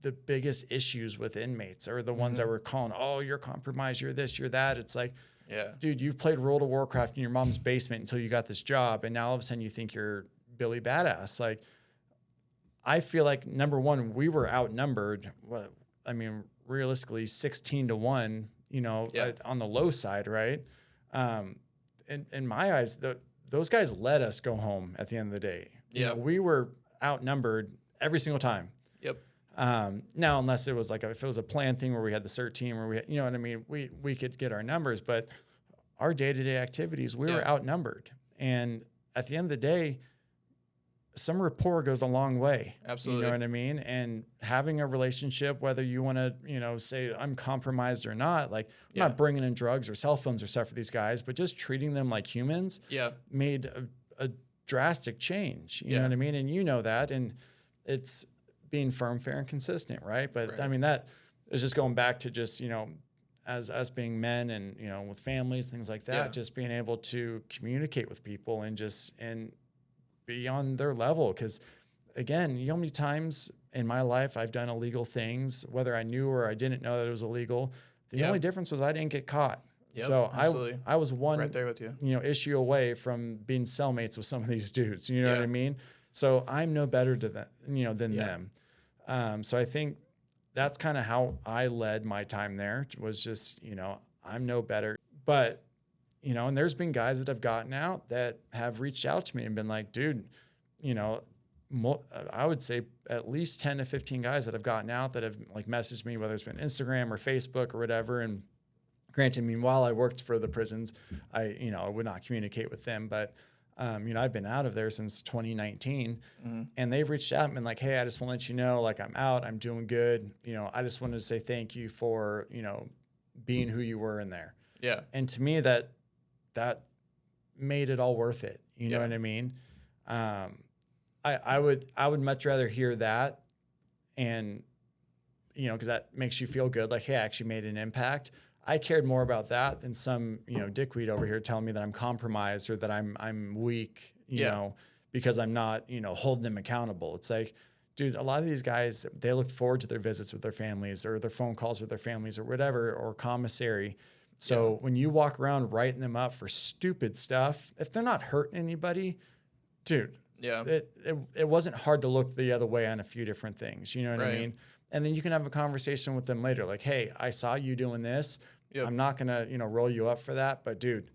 the biggest issues with inmates, or the ones that were calling, oh, you're compromised, you're this, you're that. It's like, dude, you've played World of Warcraft in your mom's basement until you got this job, and now all of a sudden you think you're Billy Badass. Like, I feel like, number one, we were outnumbered. I mean, realistically, 16-1, on the low side, right? In my eyes, those guys let us go home at the end of the day. We were outnumbered every single time. Yep. Now, unless it was if it was a planned thing where we had the CERT team, where we had, you know what I mean, we could get our numbers, but our day-to-day activities, we were outnumbered. And at the end of the day, some rapport goes a long way. Absolutely. You know what I mean? And having a relationship, whether you want to, say I'm compromised or not, like, I'm not bringing in drugs or cell phones or stuff for these guys, but just treating them like humans made a drastic change. You know what I mean? And you know that, and it's being firm, fair, and consistent, right? But I mean, that is just going back to just, as us being men and, with families, things like that, just being able to communicate with people and be on their level. Because again, how many times in my life, I've done illegal things, whether I knew or I didn't know that it was illegal. The only difference was I didn't get caught. Yep, so absolutely. I was one Right there with you. issue away from being cellmates with some of these dudes. You know what I mean? So I'm no better to that, than them. So I think that's kind of how I led my time there, was just, I'm no better. But, and there's been guys that have gotten out that have reached out to me and been like, dude, I would say at least 10 to 15 guys that have gotten out that have like messaged me, whether it's been Instagram or Facebook or whatever. And granted, while I worked for the prisons, I would not communicate with them, but I've been out of there since 2019, and they've reached out and been like, hey, I just want to let you know, like, I'm out, I'm doing good. I just wanted to say thank you for, being who you were in there. Yeah. And to me, that made it all worth it. You know what I mean? I would much rather hear that, and, because that makes you feel good. Like, hey, I actually made an impact. I cared more about that than some, dickweed over here telling me that I'm compromised or that I'm weak, you know, because I'm not, holding them accountable. It's like, dude, a lot of these guys, they look forward to their visits with their families or their phone calls with their families or whatever, or commissary. So when you walk around writing them up for stupid stuff, if they're not hurting anybody, dude, it wasn't hard to look the other way on a few different things. You know what I mean? And then you can have a conversation with them later. Like, hey, I saw you doing this. I'm not going to, roll you up for that. But dude,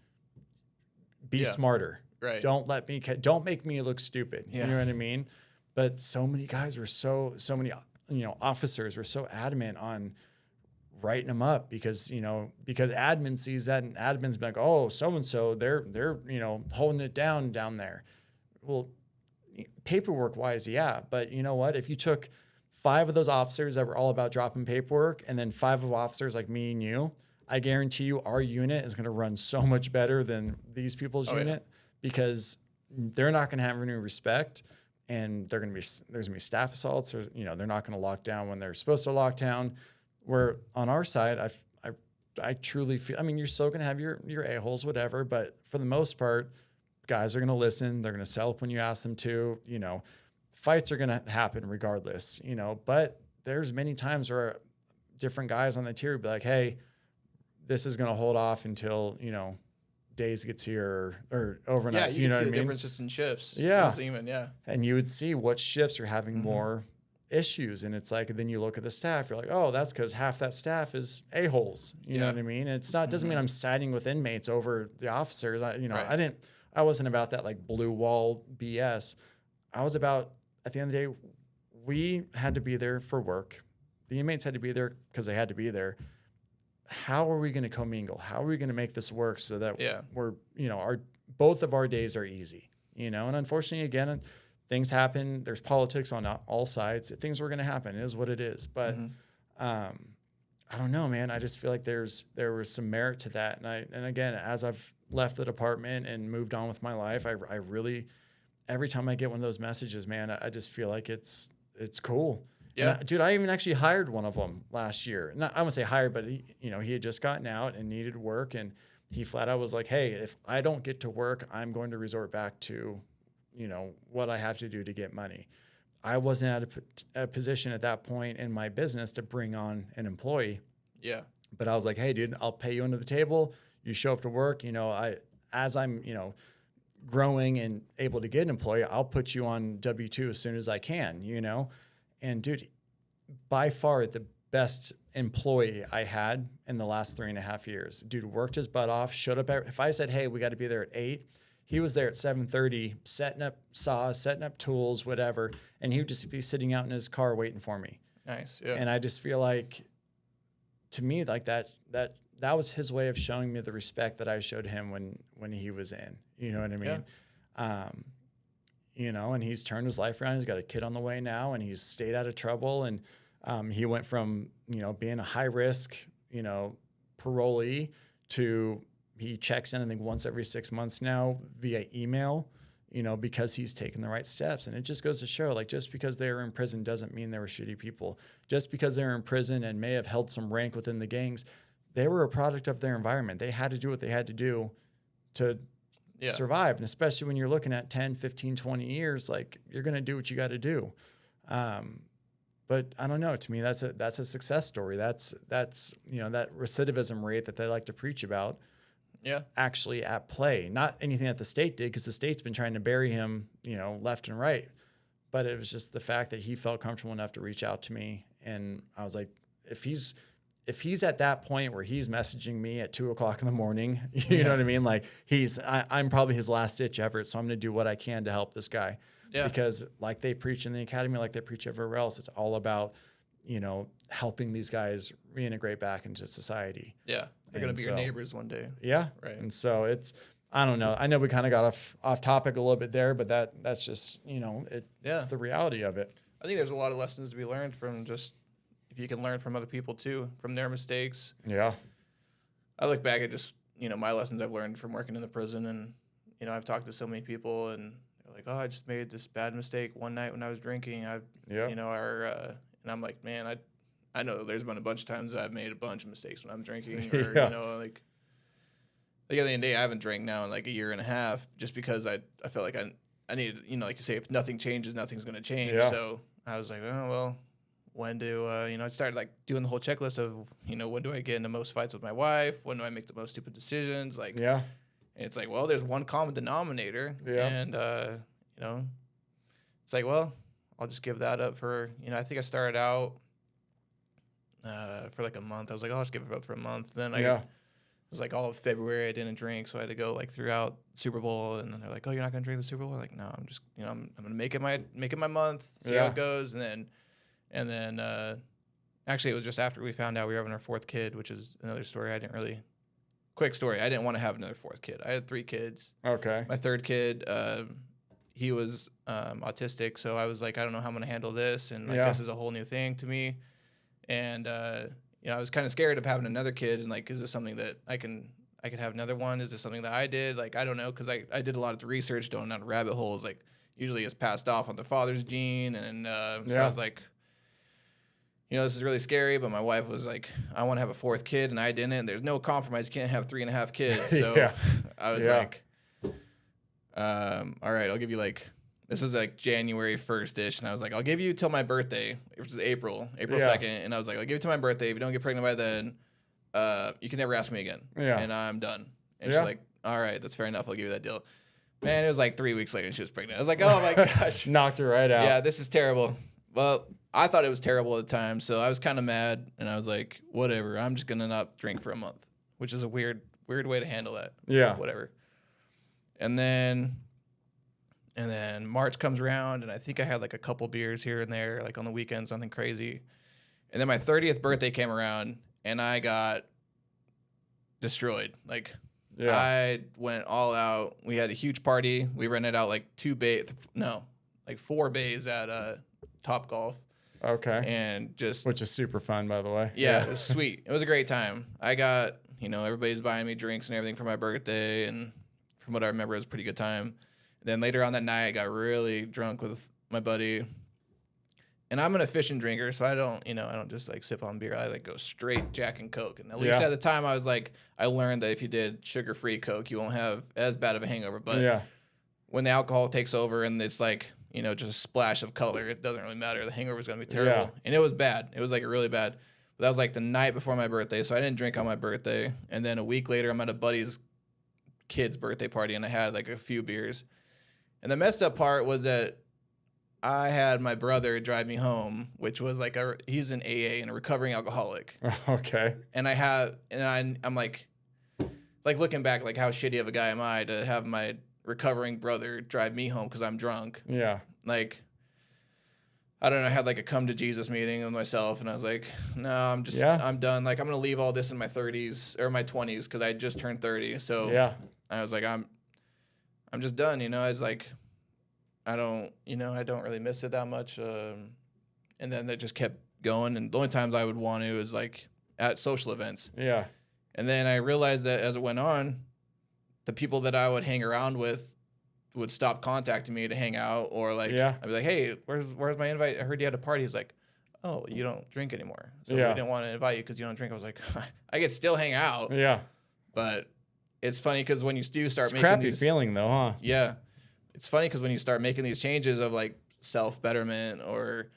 be smarter. Right. Don't make me look stupid. You know what I mean? But so many guys were so many, officers were so adamant on writing them up because admin sees that and admin's be like, oh, so-and-so, they're, holding it down there. Well, paperwork wise, but you know what? If you took 5 of those officers that were all about dropping paperwork and then 5 of officers like me and you, I guarantee you our unit is going to run so much better than these people's unit because they're not going to have any respect, and there's going to be staff assaults, or they're not going to lock down when they're supposed to lock down. Where on our side, I truly feel, you're still going to have your a-holes, whatever, but for the most part, guys are going to listen. They're going to sell up when you ask them to. Fights are going to happen regardless, but there's many times where different guys on the tier be like, hey, this is going to hold off until, days gets here or overnight. Yeah, you know what I mean? Difference just in shifts. Yeah. And you would see what shifts are having more issues. And it's like, then you look at the staff, you're like, oh, that's because half that staff is a-holes. You know what I mean? And it's not, doesn't mean I'm siding with inmates over the officers. I wasn't about that like blue wall BS. I was about, at the end of the day, we had to be there for work. The inmates had to be there because they had to be there. How are we going to commingle? How are we going to make this work so that we're, both of our days are easy, and unfortunately, again, things happen. There's politics on all sides. Things were going to happen. It is what it is. But I don't know, man. I just feel like there was some merit to that. And again, as I've left the department and moved on with my life, I really, every time I get one of those messages, man, I just feel like it's cool. Yeah, dude, I even actually hired one of them last year. I wouldn't say hired, but he had just gotten out and needed work, and he flat out was like, "Hey, if I don't get to work, I'm going to resort back to, what I have to do to get money." I wasn't at a position at that point in my business to bring on an employee. Yeah, but I was like, "Hey, dude, I'll pay you under the table. You show up to work. As I'm, growing and able to get an employee, I'll put you on W-2 as soon as I can, And dude, by far the best employee I had in the last 3.5 years. Dude worked his butt off, showed up. If I said, hey, we got to be there at 8, he was there at 7:30, setting up saws, setting up tools, whatever. And he would just be sitting out in his car waiting for me. Nice. Yeah. And I just feel like, to me, like that was his way of showing me the respect that I showed him when he was in. You know what I mean? Yeah. And he's turned his life around. He's got a kid on the way now, and he's stayed out of trouble. And he went from, being a high risk, parolee to he checks in, I think, once every 6 months now via email, because he's taken the right steps. And it just goes to show, like, just because they were in prison doesn't mean they were shitty people. Just because they were in prison and may have held some rank within the gangs, they were a product of their environment. They had to do what they had to do to survive. And especially when you're looking at 10, 15, 20 years, like, you're going to do what you got to do. But I don't know. To me, that's a success story. That's you know, that recidivism rate that they like to preach about. Yeah. Actually at play, not anything that the state did, because the state's been trying to bury him, you know, left and right. But it was just the fact that he felt comfortable enough to reach out to me, and I was like, if he's at that point where he's messaging me at 2:00 in the morning, you know what I mean? Like I'm probably his last ditch effort. So I'm going to do what I can to help this guy. Yeah. Because like they preach in the academy, like they preach everywhere else, it's all about, you know, helping these guys reintegrate back into society. Yeah. They're going to be your neighbors one day. Yeah. Right. And so I don't know. I know we kind of got off topic a little bit there, but that's just, you know, it's the reality of it. I think there's a lot of lessons to be learned from just, if you can learn from other people too, from their mistakes. Yeah. I look back at just, you know, my lessons I've learned from working in the prison, and, you know, I've talked to so many people, and they're like, oh, I just made this bad mistake one night when I was drinking. You know, and I'm like, man, I know there's been a bunch of times that I've made a bunch of mistakes when I'm drinking, or, you know, like the other day, I haven't drank now in like a year and a half, just because I felt like I needed, you know, like you say, if nothing changes, nothing's going to change. Yeah. So I was like, oh, well, when do, you know, I started like doing the whole checklist of, you know, when do I get into most fights with my wife? When do I make the most stupid decisions? Like, yeah. And it's like, well, there's one common denominator. Yeah. And, you know, it's like, well, I'll just give that up for, you know, I think I started out for like a month. I was like, oh, I'll just give it up for a month. Then it was like all of February I didn't drink, so I had to go like throughout Super Bowl, and they're like, oh, you're not gonna drink the Super Bowl? I'm like, no, I'm just, you know, I'm gonna make it my month, see how it goes, and then actually it was just after we found out we were having our fourth kid, which is another story. Quick story, I didn't want to have another fourth kid. I had 3 kids. Okay. My third kid, he was autistic, so I was like, I don't know how I'm gonna handle this, and like this is a whole new thing to me, and you know, I was kind of scared of having another kid, and like, is this something that I can have another one? Is this something that I did? Like, I don't know, because I did a lot of the research, going down rabbit holes. Like, usually it's passed off on the father's gene, and so I was like, you know, this is really scary. But my wife was like, I want to have a 4th kid, and I didn't. There's no compromise. You can't have 3.5 kids. So I was like, all right, I'll give you like. This was like January 1st-ish, and I was like, I'll give you till my birthday, which is April 2nd. And I was like, I'll give you till my birthday. If you don't get pregnant by then, you can never ask me again. Yeah. And I'm done. And she's like, all right, that's fair enough. I'll give you that deal. Man, it was like 3 weeks later, and she was pregnant. I was like, oh, my gosh. Knocked her right out. Yeah, this is terrible. Well, I thought it was terrible at the time, so I was kind of mad, and I was like, whatever. I'm just going to not drink for a month, which is a weird way to handle that. Yeah. Whatever. And then March comes around, and I think I had like a couple beers here and there, like on the weekends, nothing crazy. And then my 30th birthday came around, and I got destroyed. Like, I went all out. We had a huge party. We rented out like 4 bays at Top Golf. Okay. And which is super fun, by the way. Yeah, it was sweet. It was a great time. I got, you know, everybody's buying me drinks and everything for my birthday, and from what I remember, it was a pretty good time. Then later on that night, I got really drunk with my buddy, and I'm an efficient drinker, so I don't just like sip on beer. I like go straight Jack and Coke. And at least at the time, I was like, I learned that if you did sugar-free Coke, you won't have as bad of a hangover. But when the alcohol takes over and it's like, you know, just a splash of color, it doesn't really matter. The hangover is gonna be terrible, and it was bad. It was like really bad. But that was like the night before my birthday, so I didn't drink on my birthday. And then a week later, I'm at a buddy's kid's birthday party, and I had like a few beers. And the messed up part was that I had my brother drive me home, which was like he's an AA and a recovering alcoholic. Okay. And I'm like looking back, like how shitty of a guy am I to have my recovering brother drive me home because I'm drunk. Yeah. Like, I don't know. I had like a come to Jesus meeting with myself, and I was like, no, I'm done. Like, I'm gonna leave all this in my 30s or my 20s because I just turned 30. So I was like, I'm just done, you know. I was like, I don't really miss it that much. And then it just kept going. And the only times I would want to is like at social events. Yeah. And then I realized that as it went on, the people that I would hang around with would stop contacting me to hang out, or like, I'd be like, hey, where's my invite? I heard you had a party. He's like, oh, you don't drink anymore. So we didn't want to invite you because you don't drink. I was like, I could still hang out. Yeah. But it's funny because when you do start making crappy feeling though, huh? Yeah. It's funny because when you start making these changes of like self-betterment, or,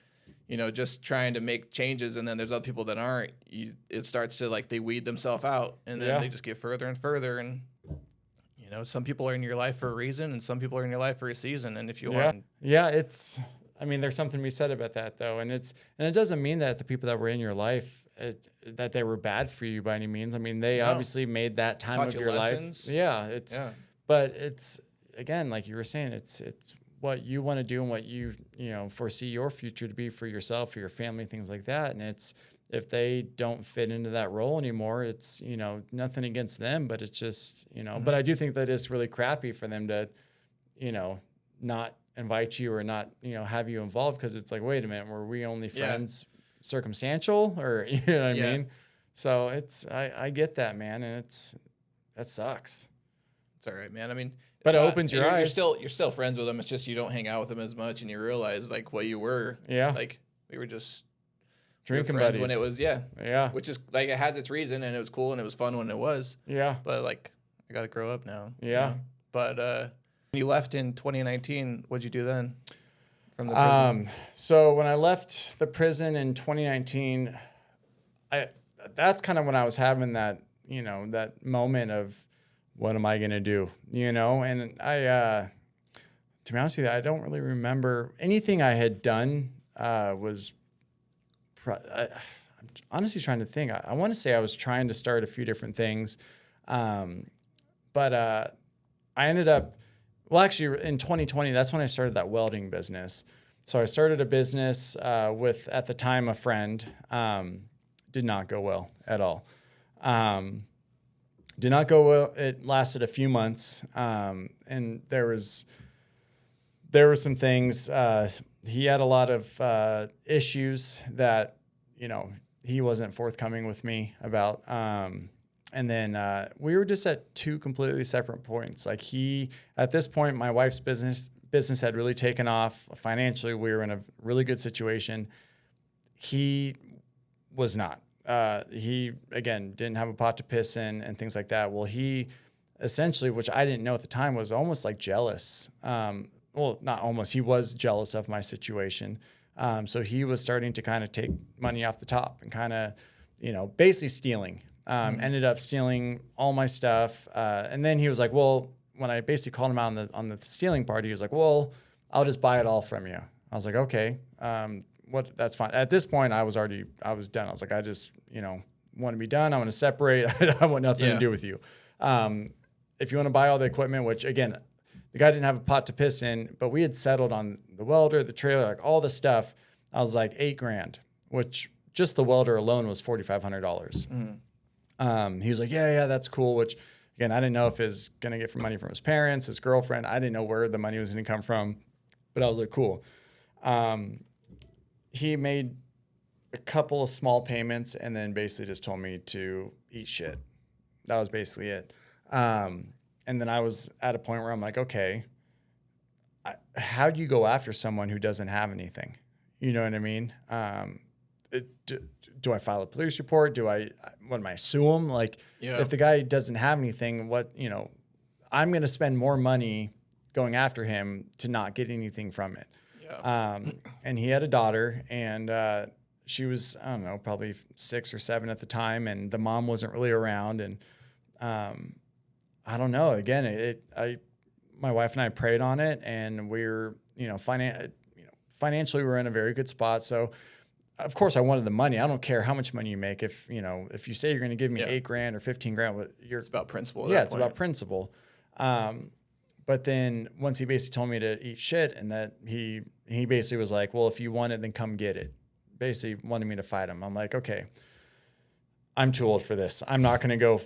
just trying to make changes, and then there's other people that aren't. It starts to like they weed themselves out, and then they just get further and further. And some people are in your life for a reason, and some people are in your life for a season. And if you want, it's. I mean, there's something to be said about that, though, and it doesn't mean that the people that were in your life that they were bad for you by any means. I mean, they obviously made that time of your life. Yeah, but it's again, like you were saying, it's what you want to do and what you foresee your future to be for yourself, for your family, things like that. And it's if they don't fit into that role anymore, it's nothing against them, but it's just But I do think that it's really crappy for them to not invite you or not have you involved, because it's like, wait a minute, were we only friends circumstantial, or what I mean? So I get that, man, and that sucks. It's all right, man. I mean, but it opens your eyes. You're still friends with them. It's just you don't hang out with them as much, and you realize like what you were. Yeah. Like we were just drinking friends buddies when it was which is like it has its reason, and it was cool and it was fun when it was. Yeah. But like I got to grow up now. Yeah. But when you left in 2019, what'd you do then? From the prison? So when I left the prison in 2019, that's kind of when I was having that that moment of, what am I going to do? And I, to be honest with you, I don't really remember anything I had done. I'm honestly trying to think. I want to say I was trying to start a few different things. But I ended up, well, actually in 2020, that's when I started that welding business. So I started a business with, at the time, a friend. Did not go well at all. Did not go well. It lasted a few months, and there were some things. He had a lot of issues that he wasn't forthcoming with me about. And then we were just at two completely separate points. Like at this point, my wife's business had really taken off financially. We were in a really good situation. He was not. He, again, didn't have a pot to piss in and things like that. Well, he essentially, which I didn't know at the time, was almost like jealous. Well, not almost. He was jealous of my situation. So he was starting to kind of take money off the top and kind of, basically stealing. Ended up stealing all my stuff. And then he was like, well, when I basically called him out on the stealing part, he was like, well, I'll just buy it all from you. I was like, okay. That's fine. At this point, I was done. I was like, I just, want to be done. I want to separate. I want nothing to do with you. If you want to buy all the equipment, which again, the guy didn't have a pot to piss in, but we had settled on the welder, the trailer, like all the stuff. I was like $8,000, which just the welder alone was $4,500. He was like, yeah, that's cool. Which again, I didn't know if he's going to get money from his parents, his girlfriend. I didn't know where the money was going to come from, but I was like, cool. He made a couple of small payments and then basically just told me to eat shit. That was basically it. And then I was at a point where I'm like, okay, how do you go after someone who doesn't have anything? You know what I mean? Do I file a police report? What am I, sue him? Like, if the guy doesn't have anything, I'm going to spend more money going after him to not get anything from it. Yeah. And he had a daughter, and she was, I don't know, probably 6 or 7 at the time, and the mom wasn't really around. And I don't know. Again, my wife and I prayed on it, and we were, financially we're in a very good spot. So, of course, I wanted the money. I don't care how much money you make. If you say you're going to give me $8,000 or $15,000, it's about principle. Yeah, it's about principle. But then once he basically told me to eat shit, and that he basically was like, well, if you want it, then come get it. Basically wanted me to fight him. I'm like, okay, I'm too old for this. I'm not going to go,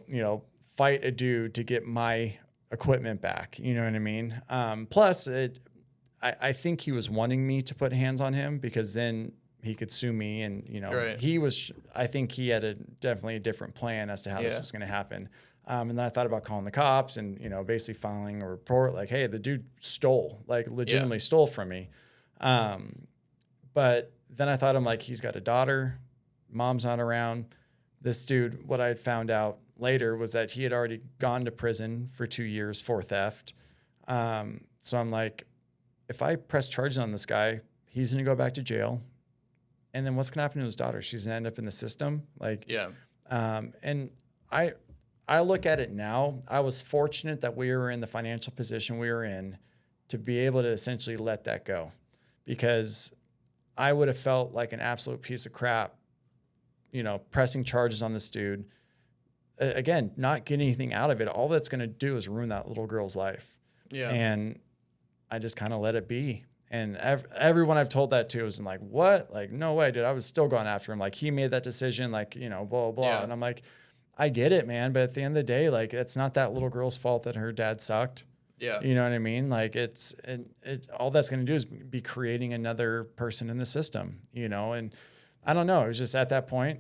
fight a dude to get my equipment back. You know what I mean? Plus, I think he was wanting me to put hands on him, because then he could sue me, and right. I think he had definitely a different plan as to how this was going to happen. And then I thought about calling the cops and, basically filing a report like, hey, the dude stole, like legitimately stole from me. But then I thought, I'm like, he's got a daughter, mom's not around. This dude, what I had found out later was that he had already gone to prison for 2 years for theft. So I'm like, if I press charges on this guy, he's going to go back to jail. and then what's going to happen to his daughter? She's going to end up in the system. Like, Yeah. And I look at it now. I was fortunate that we were in the financial position we were in to be able to essentially let that go, because I would have felt like an absolute piece of crap, you know, pressing charges on this dude. Again, not getting anything out of it. All that's going to do is ruin that little girl's life. Yeah. And I just kind of let it be. And everyone I've told that to is like, what? Like, no way, dude. I was still going after him. Like, he made that decision, like, you know, blah, blah. Yeah. And I'm like, I get it, man. But at the end of the day, like, it's not that little girl's fault that her dad sucked. Yeah. You know what I mean? Like, all that's going to do is be creating another person in the system, you know? And I don't know. It was just at that point,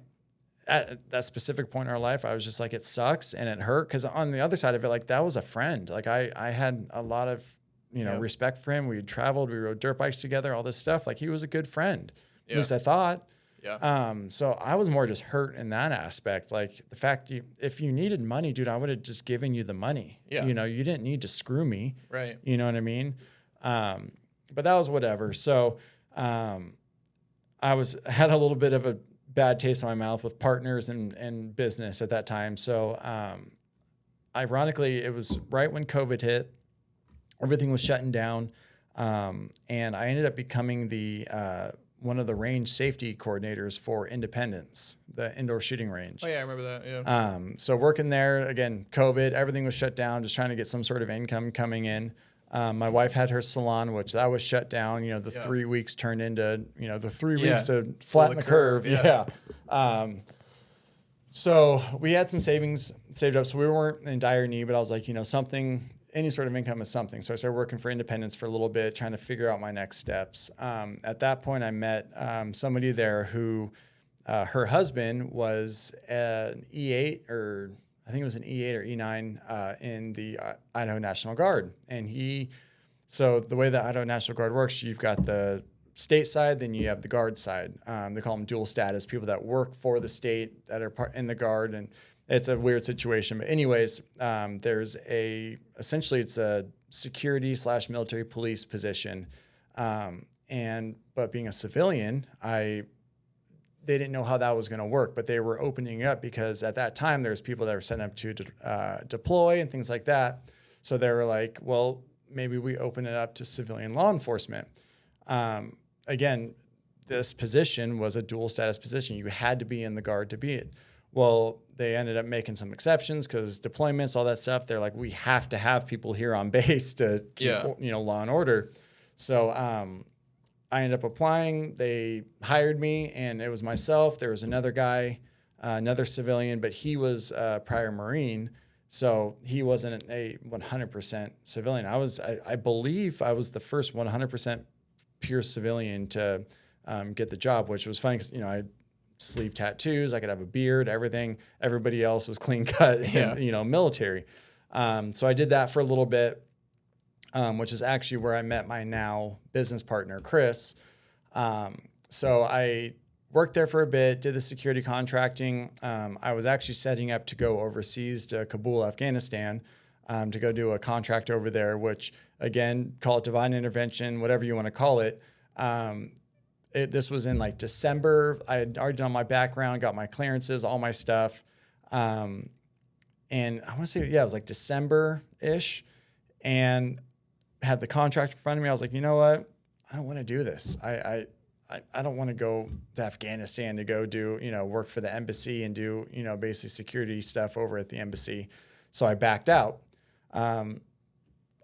at that specific point in our life, I was just like, it sucks and it hurt. Cause on the other side of it, like, that was a friend. Like, I had a lot of, you know, respect for him. We had traveled, we rode dirt bikes together, all this stuff. Like, he was a good friend. At least I thought. Yeah. So I was more just hurt in that aspect. Like, the fact if you needed money, dude, I would have just given you the money. Yeah. You know, you didn't need to screw me. Right. You know what I mean? But that was whatever. So, I had a little bit of a bad taste in my mouth with partners and business at that time. So, ironically, it was right when COVID hit. Everything was shutting down, and I ended up becoming the one of the range safety coordinators for Independence, the indoor shooting range. Oh yeah, I remember that. Yeah. So working there, again, COVID, everything was shut down, just trying to get some sort of income coming in. My wife had her salon, which that was shut down. You know, the 3 weeks turned into, you know, the 3 weeks to flatten the curve. Yeah. So we had some savings saved up, so we weren't in dire need, but I was like, you know, any sort of income is something. So I started working for Independence for a little bit, trying to figure out my next steps. At that point, I met somebody there who, her husband was an E8, or I think it was an E8 or E9 in the Idaho National Guard. And so the way the Idaho National Guard works, you've got the state side, then you have the guard side. They call them dual status, people that work for the state that are in the Guard, and it's a weird situation. But anyways, essentially it's a security / military police position. But being a civilian, they didn't know how that was going to work, but they were opening it up because at that time there's people that were sent up to deploy and things like that. So they were like, well, maybe we open it up to civilian law enforcement. Again, this position was a dual status position. You had to be in the Guard to be it. Well, they ended up making some exceptions because deployments, all that stuff. They're like, we have to have people here on base to keep, law and order. So I ended up applying. They hired me, and it was myself. There was another guy, another civilian, but he was a prior Marine, so he wasn't a 100% civilian. I believe I was the first 100% pure civilian to get the job, which was funny because, I sleeve tattoos, I could have a beard, everything. Everybody else was clean cut and, military. So I did that for a little bit, which is actually where I met my now business partner, Chris. So I worked there for a bit, did the security contracting. I was actually setting up to go overseas to Kabul, Afghanistan, to go do a contract over there, which again, call it divine intervention, whatever you want to call it. This was in like December. I had already done my background, got my clearances, all my stuff. And I want to say, it was like December-ish, and had the contract in front of me. I was like, you know what? I don't want to do this. I don't want to go to Afghanistan to go do, work for the embassy and do, basically security stuff over at the embassy. So I backed out.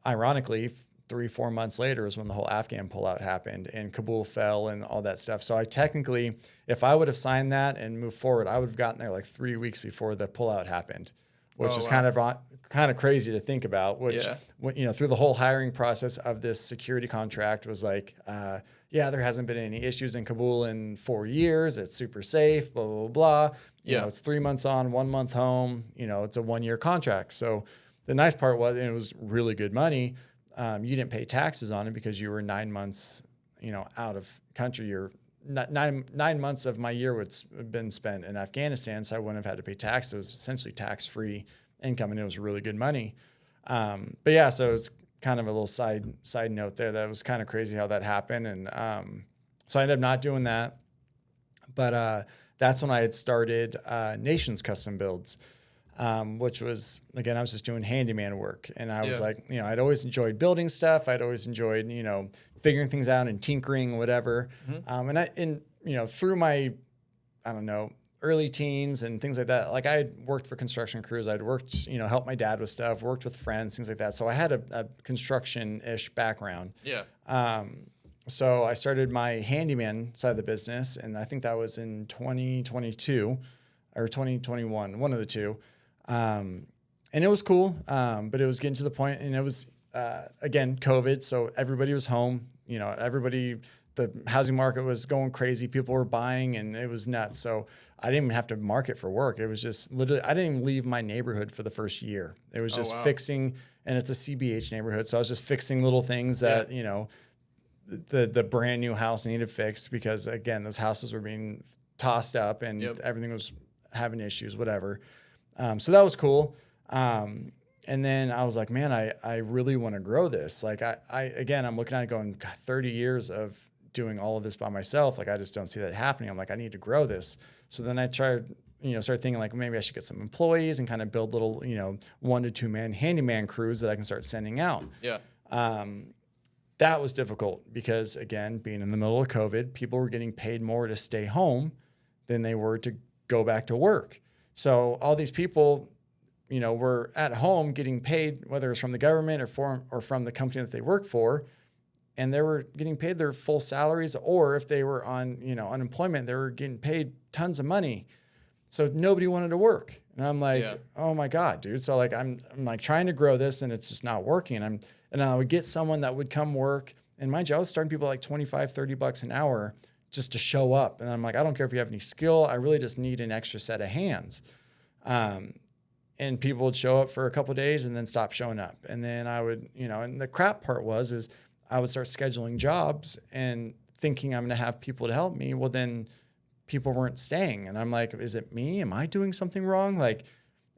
Ironically, 3-4 months later is when the whole Afghan pullout happened and Kabul fell and all that stuff. So I technically, if I would have signed that and moved forward, I would have gotten there like 3 weeks before the pullout happened, which is kind of crazy to think about. Which, through the whole hiring process of this security contract was like, there hasn't been any issues in Kabul in 4 years. It's super safe, blah, blah, blah. You know, it's 3 months on, 1 month home. It's a 1-year contract. So the nice part was, and it was really good money. You didn't pay taxes on it because you were 9 months, out of country. You're 9 months of my year would have been spent in Afghanistan, so I wouldn't have had to pay tax. It was essentially tax-free income, and it was really good money. So it's kind of a little side note there. That was kind of crazy how that happened, and so I ended up not doing that. But that's when I had started Nations Custom Builds, which was, again, I was just doing handyman work. And I was like, you know, I'd always enjoyed building stuff. I'd always enjoyed, you know, figuring things out and tinkering, whatever. And you know, through my, I don't know, early teens and things like that, like I had worked for construction crews. I'd worked, you know, helped my dad with stuff, worked with friends, things like that. So I had a construction-ish background. Yeah. So I started my handyman side of the business, and I think that was in 2022 or 2021, one of the two. And it was cool, but it was getting to the point, and it was, again, COVID, so everybody was home. You know, the housing market was going crazy. People were buying, and it was nuts. So I didn't even have to market for work. It was just literally, I didn't even leave my neighborhood for the first year. It was just fixing, and it's a CBH neighborhood, so I was just fixing little things that, you know, the brand new house needed fixed because, again, those houses were being tossed up and everything was having issues, whatever. So that was cool. And then I was like, man, I really want to grow this. Like again, I'm looking at it going, God, 30 years of doing all of this by myself. Like, I just don't see that happening. I'm like, I need to grow this. So then I started thinking like, maybe I should get some employees and kind of build little, you know, 1 to 2 man handyman crews that I can start sending out. Yeah. That was difficult because, again, being in the middle of COVID, people were getting paid more to stay home than they were to go back to work. So all these people, you know, were at home getting paid, whether it's from the government or from the company that they worked for, and they were getting paid their full salaries, or if they were on, you know, unemployment, they were getting paid tons of money. So nobody wanted to work. And I'm like, oh my God, dude. So like, I'm like trying to grow this and it's just not working. And I would get someone that would come work. And mind you, I was starting people like $25, $30 an hour just to show up. And I'm like, I don't care if you have any skill. I really just need an extra set of hands. And people would show up for a couple of days and then stop showing up. And then I would, you know, and the crap part is I would start scheduling jobs and thinking I'm going to have people to help me. Well, then people weren't staying. And I'm like, is it me? Am I doing something wrong? Like,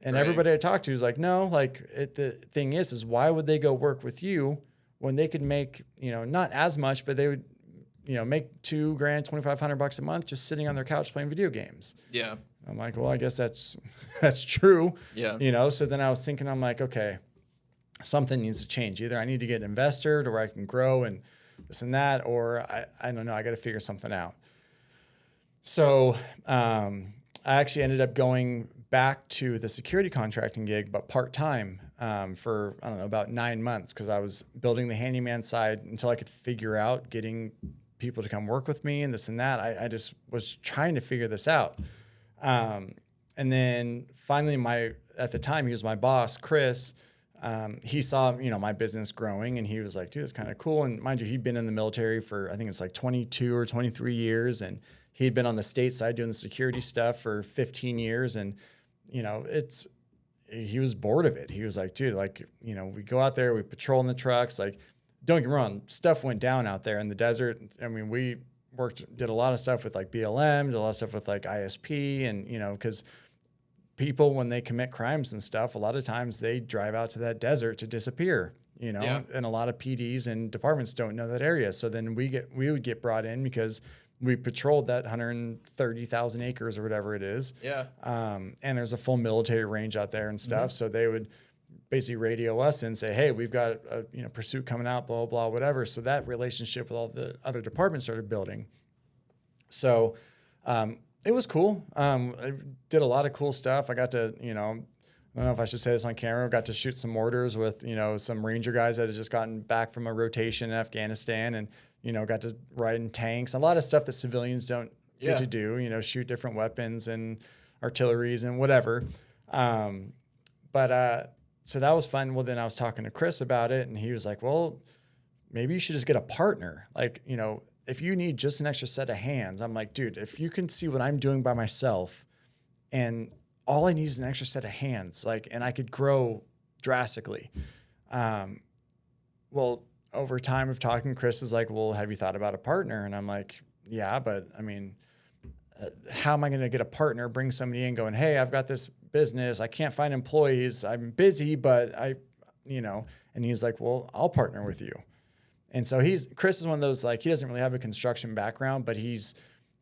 and everybody I talked to is like, no, like the thing is why would they go work with you when they could make, you know, not as much, but they would, you know, make $2,000, $2,500 a month just sitting on their couch playing video games. Yeah. I'm like, well, I guess that's true. Yeah. You know, so then I was thinking, I'm like, okay, something needs to change. Either I need to get invested or I can grow and this and that, or I don't know, I got to figure something out. So I actually ended up going back to the security contracting gig, but part-time for, I don't know, about 9 months because I was building the handyman side until I could figure out getting people to come work with me and this and that. I just was trying to figure this out. And then finally at the time, he was my boss, Chris. He saw, you know, my business growing and he was like, dude, it's kind of cool. And mind you, he'd been in the military for, I think it's like 22 or 23 years. And he'd been on the state side doing the security stuff for 15 years. And, you know, he was bored of it. He was like, dude, like, you know, we go out there, we patrol in the trucks. Like, don't get me wrong, stuff went down out there in the desert. I mean, we did a lot of stuff with like BLM, did a lot of stuff with like ISP and, you know, because people, when they commit crimes and stuff, a lot of times they drive out to that desert to disappear, you know, and a lot of PDs and departments don't know that area. So then we would get brought in because we patrolled that 130,000 acres or whatever it is. Yeah. And there's a full military range out there and stuff. Mm-hmm. So they would basically radio us and say, hey, we've got a pursuit coming out, blah, blah, whatever. So that relationship with all the other departments started building. So it was cool. I did a lot of cool stuff. I got to, I don't know if I should say this on camera, got to shoot some mortars with, some Ranger guys that had just gotten back from a rotation in Afghanistan and, got to ride in tanks. A lot of stuff that civilians don't get to do, shoot different weapons and artilleries and whatever. So that was fun. Well, then I was talking to Chris about it and he was like, well, maybe you should just get a partner. Like, if you need just an extra set of hands, I'm like, dude, if you can see what I'm doing by myself and all I need is an extra set of hands, and I could grow drastically. Well, over time of talking, Chris is like, well, have you thought about a partner? And I'm like, yeah, but I mean, how am I going to get a partner, bring somebody in going, hey, I've got this business. I can't find employees. I'm busy, but and he's like, well, I'll partner with you. And so Chris is one of those, he doesn't really have a construction background, but he's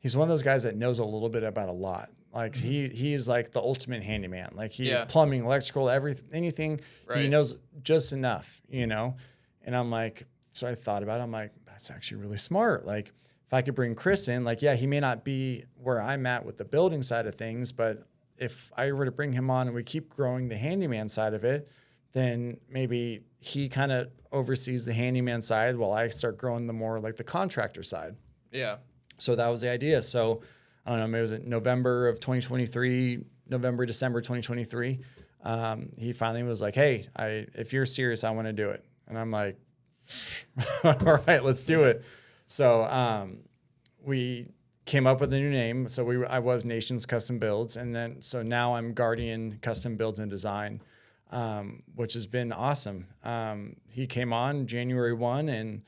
he's one of those guys that knows a little bit about a lot. Like he is like the ultimate handyman. Like plumbing, electrical, anything. Right. He knows just enough, you know? And I'm like, so I thought about it. I'm like, that's actually really smart. Like if I could bring Chris in, like, yeah, he may not be where I'm at with the building side of things, but if I were to bring him on and we keep growing the handyman side of it, then maybe he kind of oversees the handyman side while I start growing the more like the contractor side. Yeah. So that was the idea. So I don't know, maybe it was in November of 2023, December 2023. He finally was like, hey, if you're serious, I want to do it. And I'm like, all right, let's do it. So we came up with a new name. So I was Nations Custom Builds. And then, so now I'm Guardian Custom Builds and Design, which has been awesome. He came on January 1 and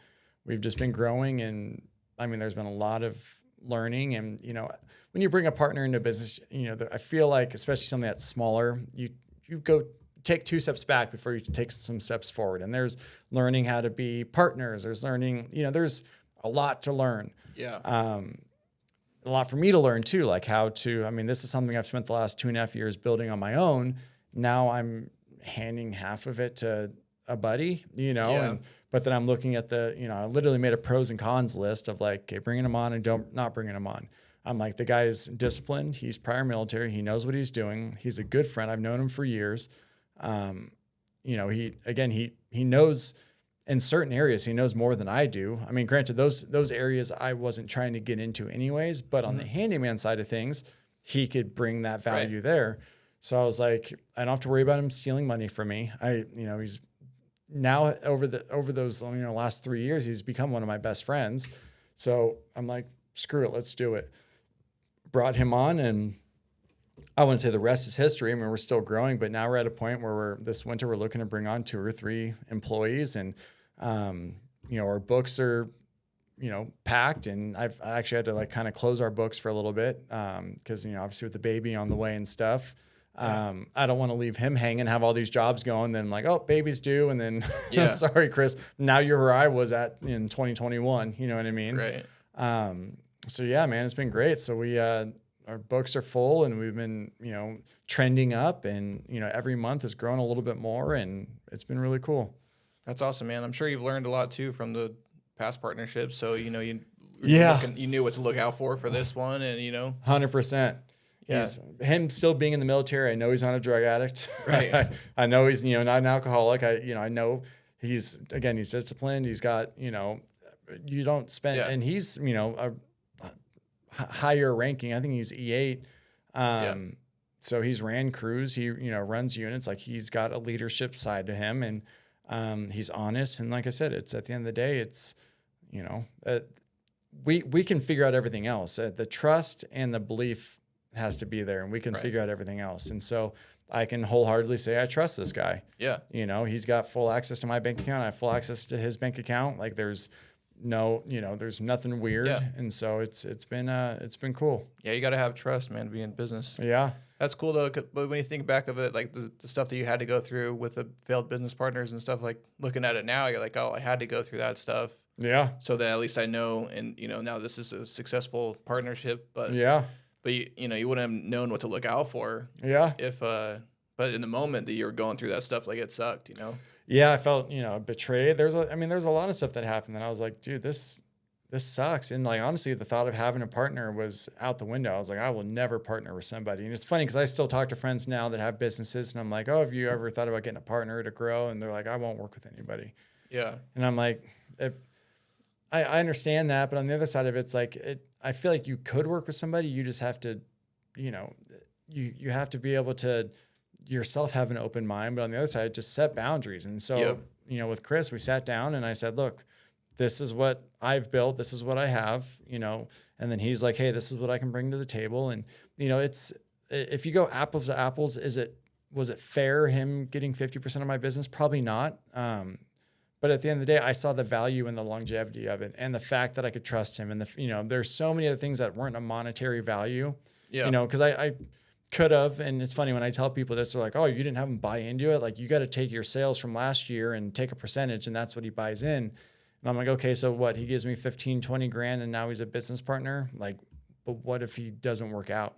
we've just been growing. And I mean, there's been a lot of learning. And, you know, when you bring a partner into business, you know, I feel like, especially something that's smaller, you go take 2 steps back before you take some steps forward. And there's learning how to be partners. There's learning, you know, there's a lot to learn. Yeah. A lot for me to learn too, like how to, I mean, this is something I've spent the last 2.5 years building on my own. Now I'm handing half of it to a buddy, you know, but then I'm looking at I literally made a pros and cons list of like, okay, bringing him on and not bringing him on. I'm like, the guy's disciplined. He's prior military. He knows what he's doing. He's a good friend. I've known him for years. You know, he knows in certain areas, he knows more than I do. I mean, granted, those areas I wasn't trying to get into anyways, but on the handyman side of things, he could bring that value there. So I was like, I don't have to worry about him stealing money from me. He's now over those, last 3 years, he's become one of my best friends. So I'm like, screw it, let's do it. Brought him on, and I wouldn't say the rest is history. I mean, we're still growing, but now we're at a point where this winter we're looking to bring on 2 or 3 employees, and our books are, packed, and I actually had to like kind of close our books for a little bit because obviously with the baby on the way and stuff. I don't want to leave him hanging, have all these jobs going, then like, oh, baby's due, and then sorry, Chris, now you're where I was at in 2021. You know what I mean? Right. So yeah, man, it's been great. So we our books are full, and we've been trending up, and every month has grown a little bit more, and it's been really cool. That's awesome, man. I'm sure you've learned a lot too from the past partnerships. So you knew what to look out for this one, and 100%. Yeah. Him still being in the military, I know he's not a drug addict. Right. I know he's not an alcoholic. I know he's disciplined. He's got you don't spend, and he's a higher ranking. I think he's E8. So he's ran crews. He runs units. Like he's got a leadership side to him, and he's honest. And like I said, it's at the end of the day, it's we can figure out everything else. The trust and the belief has to be there, and we can figure out everything else. And so I can wholeheartedly say I trust this guy. Yeah. He's got full access to my bank account. I have full access to his bank account. Like there's there's nothing weird. Yeah. And so it's been cool. Yeah. You got to have trust, man, to be in business. Yeah. That's cool though. But when you think back of it, like the stuff that you had to go through with the failed business partners and stuff, like looking at it now, you're like, oh, I had to go through that stuff. Yeah. So that at least I know, and now this is a successful partnership, but But you wouldn't have known what to look out for. Yeah. If but in the moment that you were going through that stuff, like it sucked, Yeah, I felt betrayed. There's a lot of stuff that happened that I was like, dude, this sucks. And like honestly, the thought of having a partner was out the window. I was like, I will never partner with somebody. And it's funny because I still talk to friends now that have businesses, and I'm like, oh, have you ever thought about getting a partner to grow? And they're like, I won't work with anybody. Yeah. And I'm like, I understand that, but on the other side of it, it's like I feel like you could work with somebody. You just have to, you have to be able to yourself have an open mind, but on the other side, just set boundaries. And so, with Chris, we sat down and I said, look, this is what I've built. This is what I have, and then he's like, hey, this is what I can bring to the table. And, it's, if you go apples to apples, was it fair him getting 50% of my business? Probably not. But at the end of the day, I saw the value in the longevity of it, and the fact that I could trust him, and there's so many other things that weren't a monetary value. Yeah. Because I could have, and it's funny when I tell people this, they're like, "Oh, you didn't have him buy into it. Like you got to take your sales from last year and take a percentage, and that's what he buys in." And I'm like, "Okay, so what? He gives me 15, 20 grand, and now he's a business partner. Like, but what if he doesn't work out?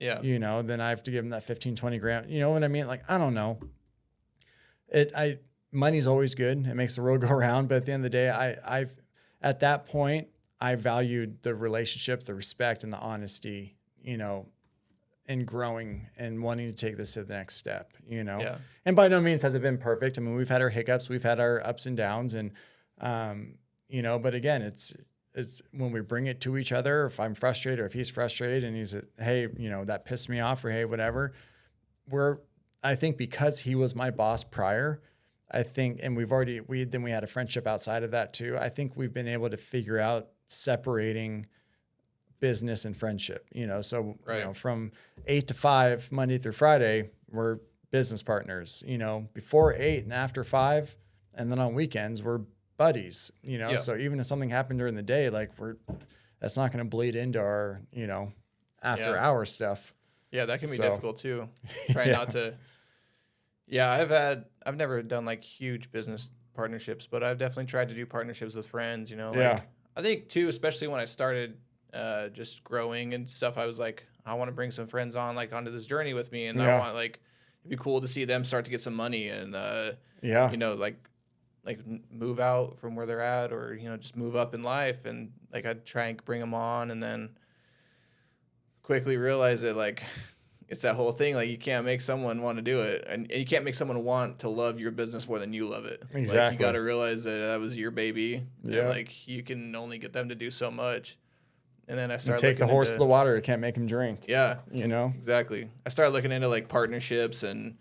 Yeah. You know, then I have to give him that 15, 20 grand. You know what I mean? Like, I don't know. Money's always good. It makes the world go around. But at the end of the day, at that point, I valued the relationship, the respect, and the honesty, you know, in growing and wanting to take this to the next step, you know? Yeah. And by no means has it been perfect. I mean, we've had our hiccups, we've had our ups and downs, and, you know, but again, it's when we bring it to each other, if I'm frustrated or if he's frustrated and he's, hey, you know, that pissed me off, or hey, whatever, I think because he was my boss prior, I think, and we had a friendship outside of that too. I think we've been able to figure out separating business and friendship, you know? So, right. You know, from 8 to 5, Monday through Friday, we're business partners, you know, before 8 and after 5. And then on weekends, we're buddies, you know? Yeah. So even if something happened during the day, like that's not going to bleed into our, you know, after hour stuff. Yeah. That can be difficult too. Try not to. Yeah. I've never done like huge business partnerships, but I've definitely tried to do partnerships with friends, you know, like I think too, especially when I started just growing and stuff, I was like, I want to bring some friends on like onto this journey with me. And I want like, it'd be cool to see them start to get some money and, you know, like move out from where they're at, or, you know, just move up in life. And like, I'd try and bring them on, and then quickly realize that like, it's that whole thing. Like, you can't make someone want to do it, and you can't make someone want to love your business more than you love it. Exactly. Like, you got to realize that was your baby. Yeah. And like, you can only get them to do so much. And then I started take the horse to the water. You can't make him drink. Yeah. You know? Exactly. I started looking into like partnerships and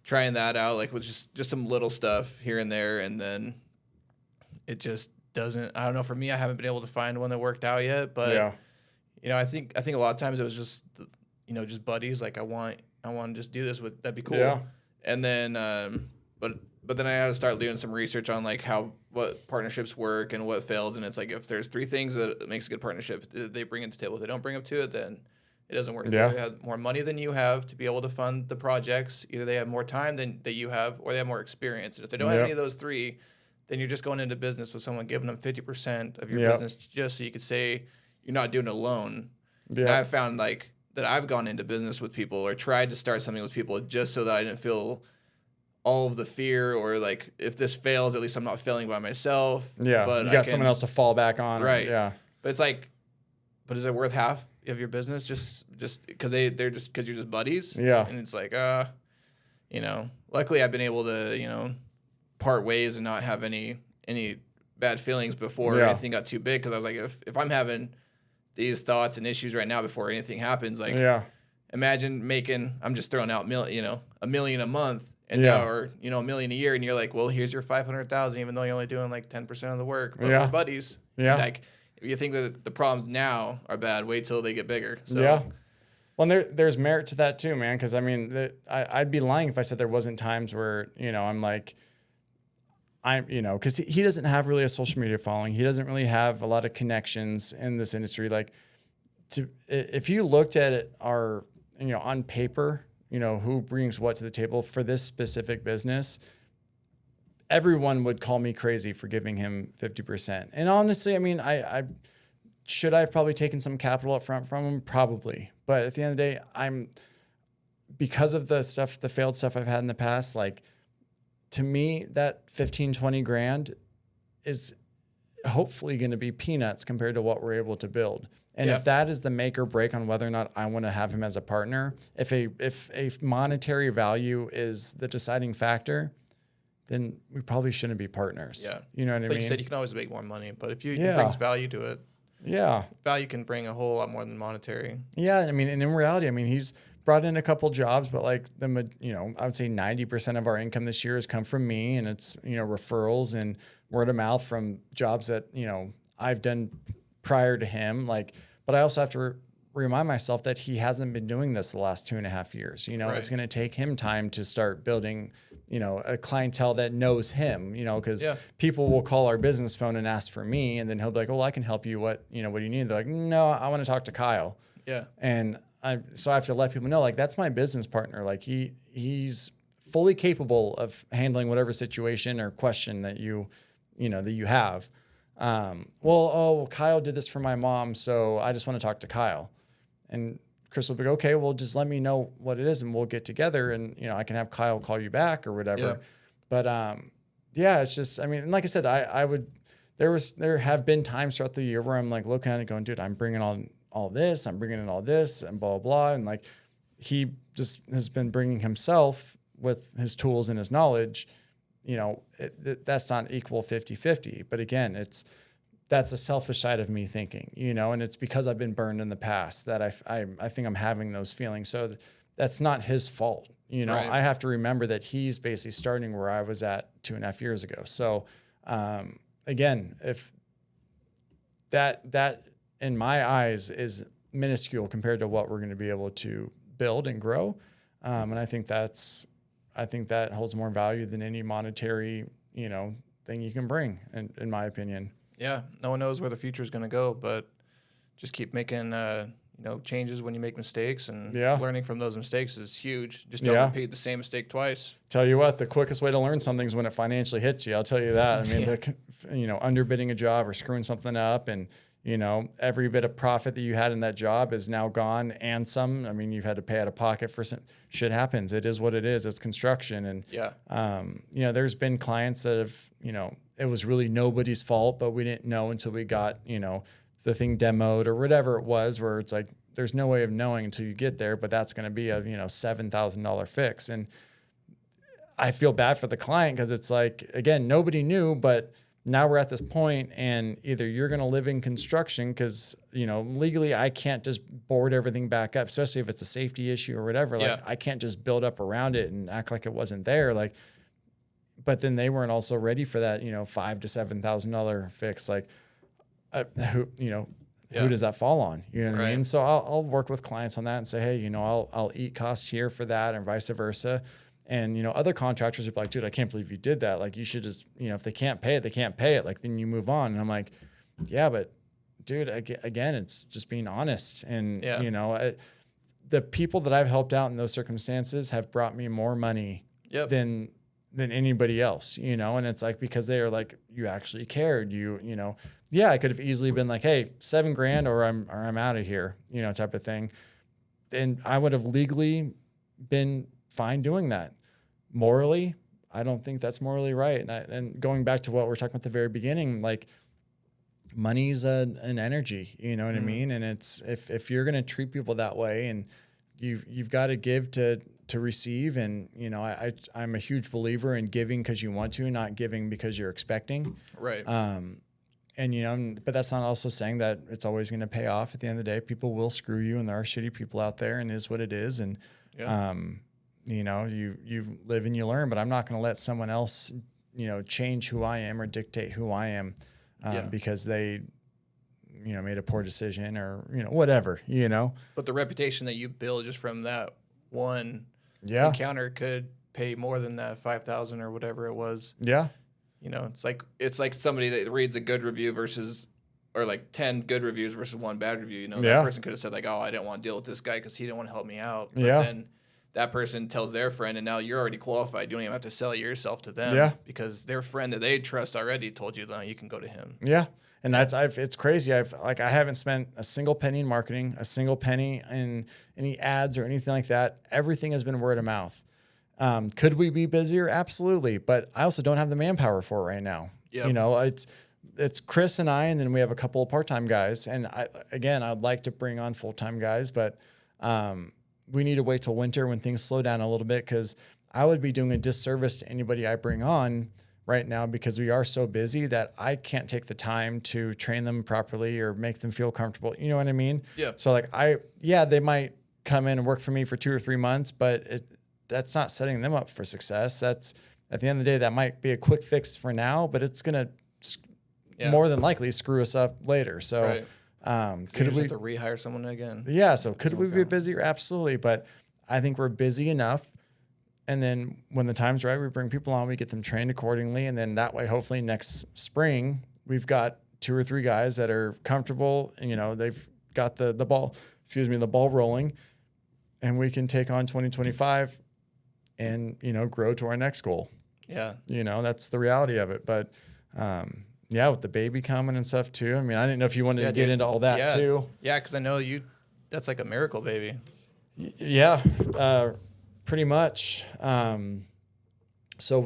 trying that out, like with just some little stuff here and there. And then it just doesn't, I don't know. For me, I haven't been able to find one that worked out yet, but you know, I think a lot of times it was just, you know, just buddies. Like I want to just do this that'd be cool. Yeah. And then, but then I had to start doing some research on like what partnerships work and what fails. And it's like, if there's 3 things that makes a good partnership, they bring it to the table. If they don't bring up to it, then it doesn't work. Yeah. They have more money than you have to be able to fund the projects. Either they have more time that you have, or they have more experience. And if they don't have any of those 3, then you're just going into business with someone giving them 50% of your business just so you could say you're not doing it alone. Yeah. And I've found like that I've gone into business with people or tried to start something with people just so that I didn't feel all of the fear, or like if this fails, at least I'm not failing by myself. Yeah, but you got someone else to fall back on. Right. Yeah. But it's like, but is it worth half of your business just because they're just because you're just buddies? Yeah. And it's like, you know, luckily I've been able to, you know, part ways and not have any bad feelings before anything got too big. Because I was like, if I'm having these thoughts and issues right now before anything happens, like, imagine I'm just throwing out $1 million a month. And now, or, you know, $1 million a year, and you're like, well, here's your 500,000, even though you're only doing like 10% of the work. But we're buddies. Yeah. Like, if you think that the problems now are bad, wait till they get bigger. So. Yeah. Well, there's merit to that too, man. Because I mean, I'd be lying if I said there wasn't times where, you know, you know, because he doesn't have really a social media following. He doesn't really have a lot of connections in this industry. Like, if you looked at it, you know, on paper, you know, who brings what to the table for this specific business, everyone would call me crazy for giving him 50%. And honestly, I mean, should I have probably taken some capital up front from him? Probably. But at the end of the day, because of the failed stuff I've had in the past, like, to me, that 15, 20 grand is hopefully going to be peanuts compared to what we're able to build. And if that is the make or break on whether or not I want to have him as a partner, if a monetary value is the deciding factor, then we probably shouldn't be partners. Yeah. You know what I mean? Like you said, you can always make more money, but if it brings value to it, value can bring a whole lot more than monetary. Yeah. I mean, and in reality, I mean, he's brought in a couple jobs, but like I would say 90% of our income this year has come from me, and it's, you know, referrals and word of mouth from jobs that, you know, I've done prior to him. Like, but I also have to remind myself that he hasn't been doing this the last 2.5 years. You know, it's going to take him time to start building, you know, a clientele that knows him, you know, because people will call our business phone and ask for me, and then he'll be like, well, I can help you. What do you need? They're like, no, I want to talk to Kyle. Yeah. And so I have to let people know, like, that's my business partner. Like, he's fully capable of handling whatever situation or question that you have. Kyle did this for my mom, so I just want to talk to Kyle. And Chris will be like, okay, well, just let me know what it is and we'll get together and, I can have Kyle call you back or whatever. Yeah. But, it's just, I mean, like I said, there have been times throughout the year where I'm like looking at it going, dude, I'm bringing on all this, I'm bringing in all this and blah, blah. And like, he just has been bringing himself with his tools and his knowledge, that's not equal 50-50. But again, that's a selfish side of me thinking, and it's because I've been burned in the past that I think I'm having those feelings. So that's not his fault. Right. I have to remember that he's basically starting where I was at 2.5 years ago. So, again, if that in my eyes is minuscule compared to what we're going to be able to build and grow. And I think that holds more value than any monetary, thing you can bring in my opinion. Yeah. No one knows where the future is going to go, but just keep making, changes when you make mistakes, and learning from those mistakes is huge. Just don't repeat the same mistake twice. Tell you what, the quickest way to learn something is when it financially hits you. I'll tell you that. I mean, underbidding a job or screwing something up, and every bit of profit that you had in that job is now gone, and some. I mean, you've had to pay out of pocket for some shit. Happens. It is what it is. It's construction, and there's been clients that have, it was really nobody's fault, but we didn't know until we got, the thing demoed or whatever it was, where it's like there's no way of knowing until you get there. But that's going to be a $7,000 fix, and I feel bad for the client because it's like, again, nobody knew, but now we're at this point, and either you're going to live in construction because, legally I can't just board everything back up, especially if it's a safety issue or whatever. Like I can't just build up around it and act like it wasn't there. Like, but then they weren't also ready for that, $5,000 to $7,000 fix. Like, who does that fall on? You know what I mean? So I'll work with clients on that and say, hey, I'll eat costs here for that, and vice versa. And, other contractors are like, dude, I can't believe you did that. Like, you should just, if they can't pay it, they can't pay it. Like, then you move on. And I'm like, yeah, but dude, again, it's just being honest. And, the people that I've helped out in those circumstances have brought me more money than anybody else, and it's like, because they are like, you actually cared, I could have easily been like, hey, $7,000 or I'm out of here, type of thing. And I would have legally been fine doing that. Morally, I don't think that's morally right. And going back to what we're talking about at the very beginning, like, money's an energy, you know what I mean? And it's, if you're going to treat people that way, and you've got to give to receive. And, I'm a huge believer in giving because you want to, not giving because you're expecting. Right. And, but that's not also saying that it's always going to pay off at the end of the day. People will screw you, and there are shitty people out there, and it is what it is. And, you live and you learn, but I'm not going to let someone else, change who I am or dictate who I am, because they, made a poor decision or, whatever, But the reputation that you build just from that one encounter could pay more than that 5,000 or whatever it was. Yeah. It's like somebody that reads a good review or like 10 good reviews versus one bad review. That person could have said like, oh, I didn't want to deal with this guy because he didn't want to help me out. But then that person tells their friend, and now you're already qualified. You don't even have to sell yourself to them because their friend that they trust already told you that you can go to him. Yeah. And it's crazy. I haven't spent a single penny in marketing, a single penny in any ads or anything like that. Everything has been word of mouth. Could we be busier? Absolutely. But I also don't have the manpower for it right now. Yep. It's Chris and I, and then we have a couple of part-time guys. And I'd like to bring on full-time guys, but we need to wait till winter when things slow down a little bit, because I would be doing a disservice to anybody I bring on right now, because we are so busy that I can't take the time to train them properly or make them feel comfortable. You know what I mean? Yeah. So like they might come in and work for me for 2 or 3 months, but that's not setting them up for success. That's, at the end of the day, that might be a quick fix for now, but it's going to more than likely screw us up later. So could we have to rehire someone again? Yeah. So could we be busier? Absolutely. But I think we're busy enough. And then when the time's right, we bring people on, we get them trained accordingly. And then that way, hopefully next spring, we've got 2 or 3 guys that are comfortable, and, they've got the ball rolling, and we can take on 2025 and, grow to our next goal. Yeah. That's the reality of it. But, yeah, with the baby coming and stuff too. I mean, I didn't know if you wanted to get dude. into all that too. Yeah, because I know that's like a miracle baby. Yeah, pretty much. So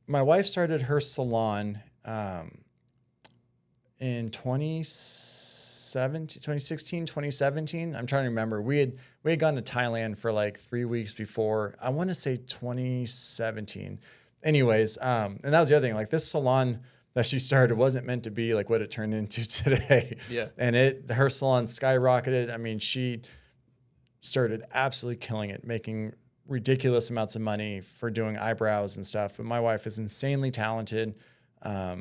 my wife started her salon in 2016, 2017. I'm trying to remember. We had gone to Thailand for like 3 weeks before. I want to say 2017. Anyways, and that was the other thing. Like this salon that she started wasn't meant to be like what it turned into today. Yeah. And her salon skyrocketed. I mean, she started absolutely killing it, making ridiculous amounts of money for doing eyebrows and stuff. But my wife is insanely talented. I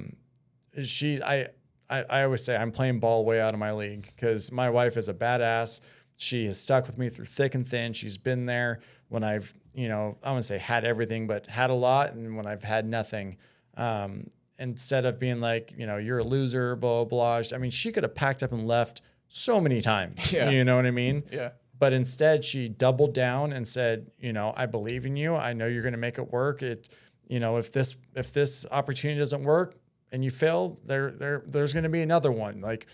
always say I'm playing ball way out of my league because my wife is a badass. She has stuck with me through thick and thin. She's been there when I've, I wouldn't say had everything, but had a lot, and when I've had nothing. Instead of being like, you're a loser, blah, blah, blah. I mean, she could have packed up and left so many times. Yeah. You know what I mean? Yeah. But instead, she doubled down and said, I believe in you. I know you're going to make it work. If this opportunity doesn't work and you fail, there's going to be another one. Like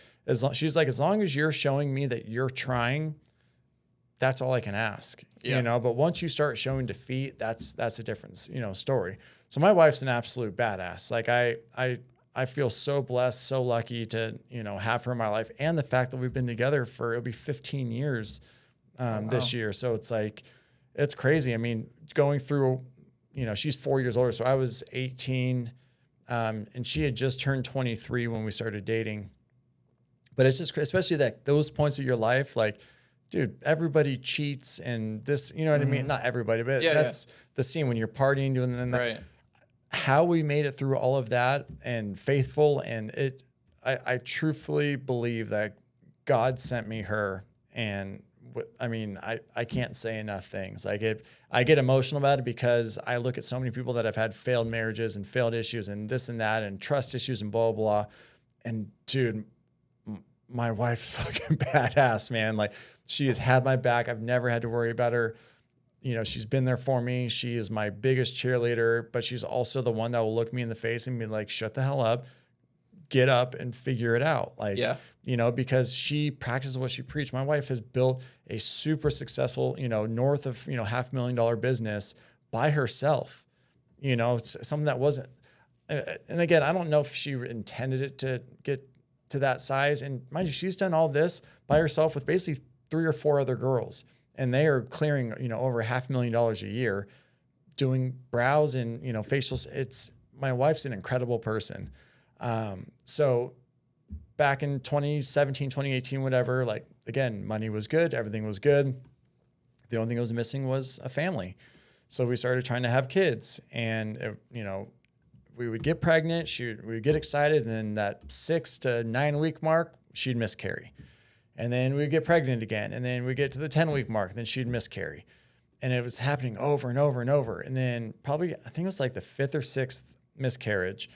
she's like, as long as you're showing me that you're trying, that's all I can ask. Yeah. But once you start showing defeat, that's a different, story. So my wife's an absolute badass. Like I feel so blessed, so lucky to, have her in my life. And the fact that we've been together for, it'll be 15 years this year. So it's like, it's crazy. I mean, going through, she's 4 years older. So I was 18 and she had just turned 23 when we started dating. But it's just, especially that those points of your life, like, dude, everybody cheats and this, you know what I mean? Not everybody, but that's the scene when you're partying, doing that. Right. How we made it through all of that and faithful. And I truthfully believe that God sent me her. And I mean, I can't say enough things. Like I get emotional about it because I look at so many people that have had failed marriages and failed issues and this and that and trust issues and blah, blah. And dude, my wife's fucking badass, man. Like she has had my back. I've never had to worry about her. She's been there for me. She is my biggest cheerleader, but she's also the one that will look me in the face and be like, shut the hell up, get up and figure it out. Like, because she practices what she preached. My wife has built a super successful, north of, $500,000 business by herself, it's something that wasn't, and again, I don't know if she intended it to get to that size. And mind you, she's done all this by herself with basically 3 or 4 other girls. And they are clearing, over $500,000 a year doing brows and, facials. My wife's an incredible person. So back in 2017, 2018, whatever, like, again, money was good. Everything was good. The only thing that was missing was a family. So we started trying to have kids and, we would get pregnant. We would get excited. And then that 6 to 9 week mark, she'd miscarry. And then we'd get pregnant again. And then we get to the 10-week mark, and then she'd miscarry. And it was happening over and over and over. And then probably, I think it was like the 5th or 6th miscarriage.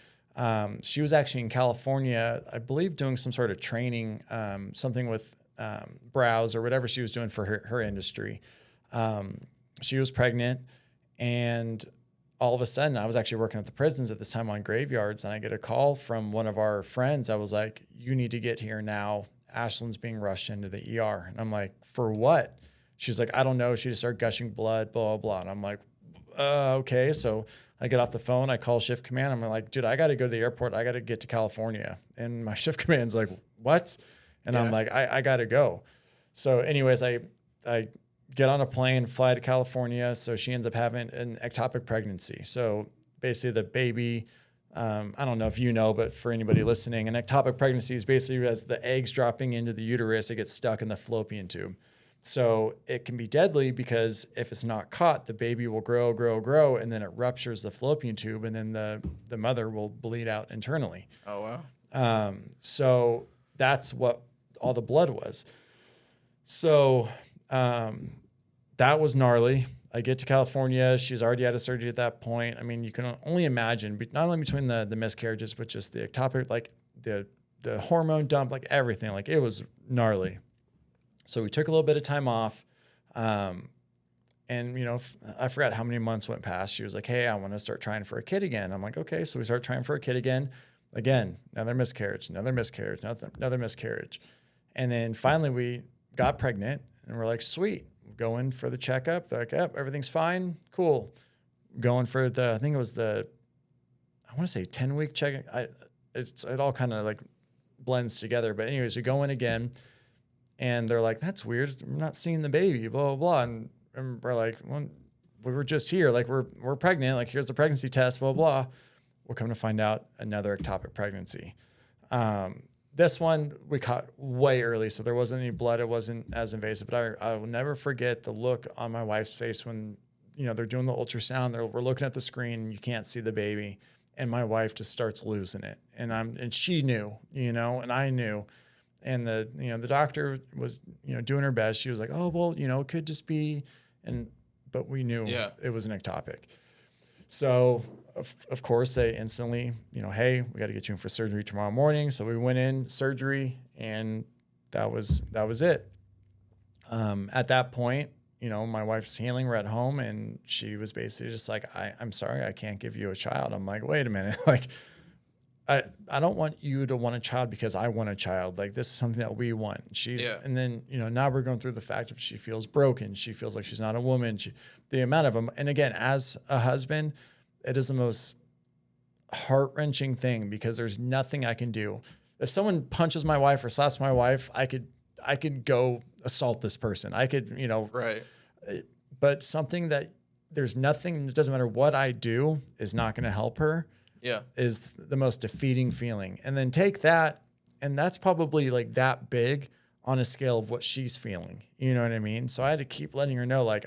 She was actually in California, I believe, doing some sort of training, something with brows or whatever she was doing for her industry. She was pregnant, and all of a sudden, I was actually working at the prisons at this time on graveyards, and I get a call from one of our friends. I was like, you need to get here now. Ashlyn's being rushed into the ER. And I'm like, for what? She's like, I don't know. She just started gushing blood, blah, blah, blah. And I'm like, okay. So I get off the phone. I call shift command. I'm like, dude, I got to go to the airport. I got to get to California. And my shift command's like, what? And I'm like, I got to go. So anyways, I get on a plane, fly to California. So she ends up having an ectopic pregnancy. So basically the baby, I don't know if you know, but for anybody listening, an ectopic pregnancy is basically as the eggs dropping into the uterus, it gets stuck in the fallopian tube. So it can be deadly because if it's not caught, the baby will grow, and then it ruptures the fallopian tube, and then the mother will bleed out internally. Oh, wow. So that's what all the blood was. So that was gnarly. I get to California. She's already had a surgery at that point. I mean, you can only imagine, not only between the miscarriages, but just the ectopic, like the hormone dump, like everything. Like it was gnarly. So we took a little bit of time off. And, I forgot how many months went past. She was like, hey, I want to start trying for a kid again. I'm like, okay. So we start trying for a kid again. Again, another miscarriage. And then finally we got pregnant and we're like, sweet, going for the checkup. They're like, yep, everything's fine. Cool. Going for I think it was I want to say 10-week check. It all kind of like blends together. But anyways, we go in again and they're like, that's weird. I'm not seeing the baby, blah, blah, blah. And we're like, well, we were just here. Like we're pregnant. Like here's the pregnancy test, blah, blah. We're coming to find out another ectopic pregnancy. This one we caught way early. So there wasn't any blood. It wasn't as invasive, but I will never forget the look on my wife's face when, they're doing the ultrasound. We're looking at the screen and you can't see the baby. And my wife just starts losing it. And she knew, and I knew. And the doctor was, doing her best. She was like, oh, well, it could just be, but we knew it was an ectopic. So of course they instantly, hey, we got to get you in for surgery tomorrow morning. So we went in surgery and that was it. At that point, my wife's healing. We're at home and she was basically just like, I'm sorry, I can't give you a child. I'm like, wait a minute. Like, I don't want you to want a child because I want a child. Like this is something that we want. And then, now we're going through the fact of she feels broken. She feels like she's not a woman. The amount of them. And again, as a husband, it is the most heart-wrenching thing because there's nothing I can do. If someone punches my wife or slaps my wife, I could go assault this person. I could, right. But something that there's nothing, it doesn't matter what I do is not going to help her. Yeah. Is the most defeating feeling. And then take that, and that's probably like that big on a scale of what she's feeling. You know what I mean? So I had to keep letting her know, like,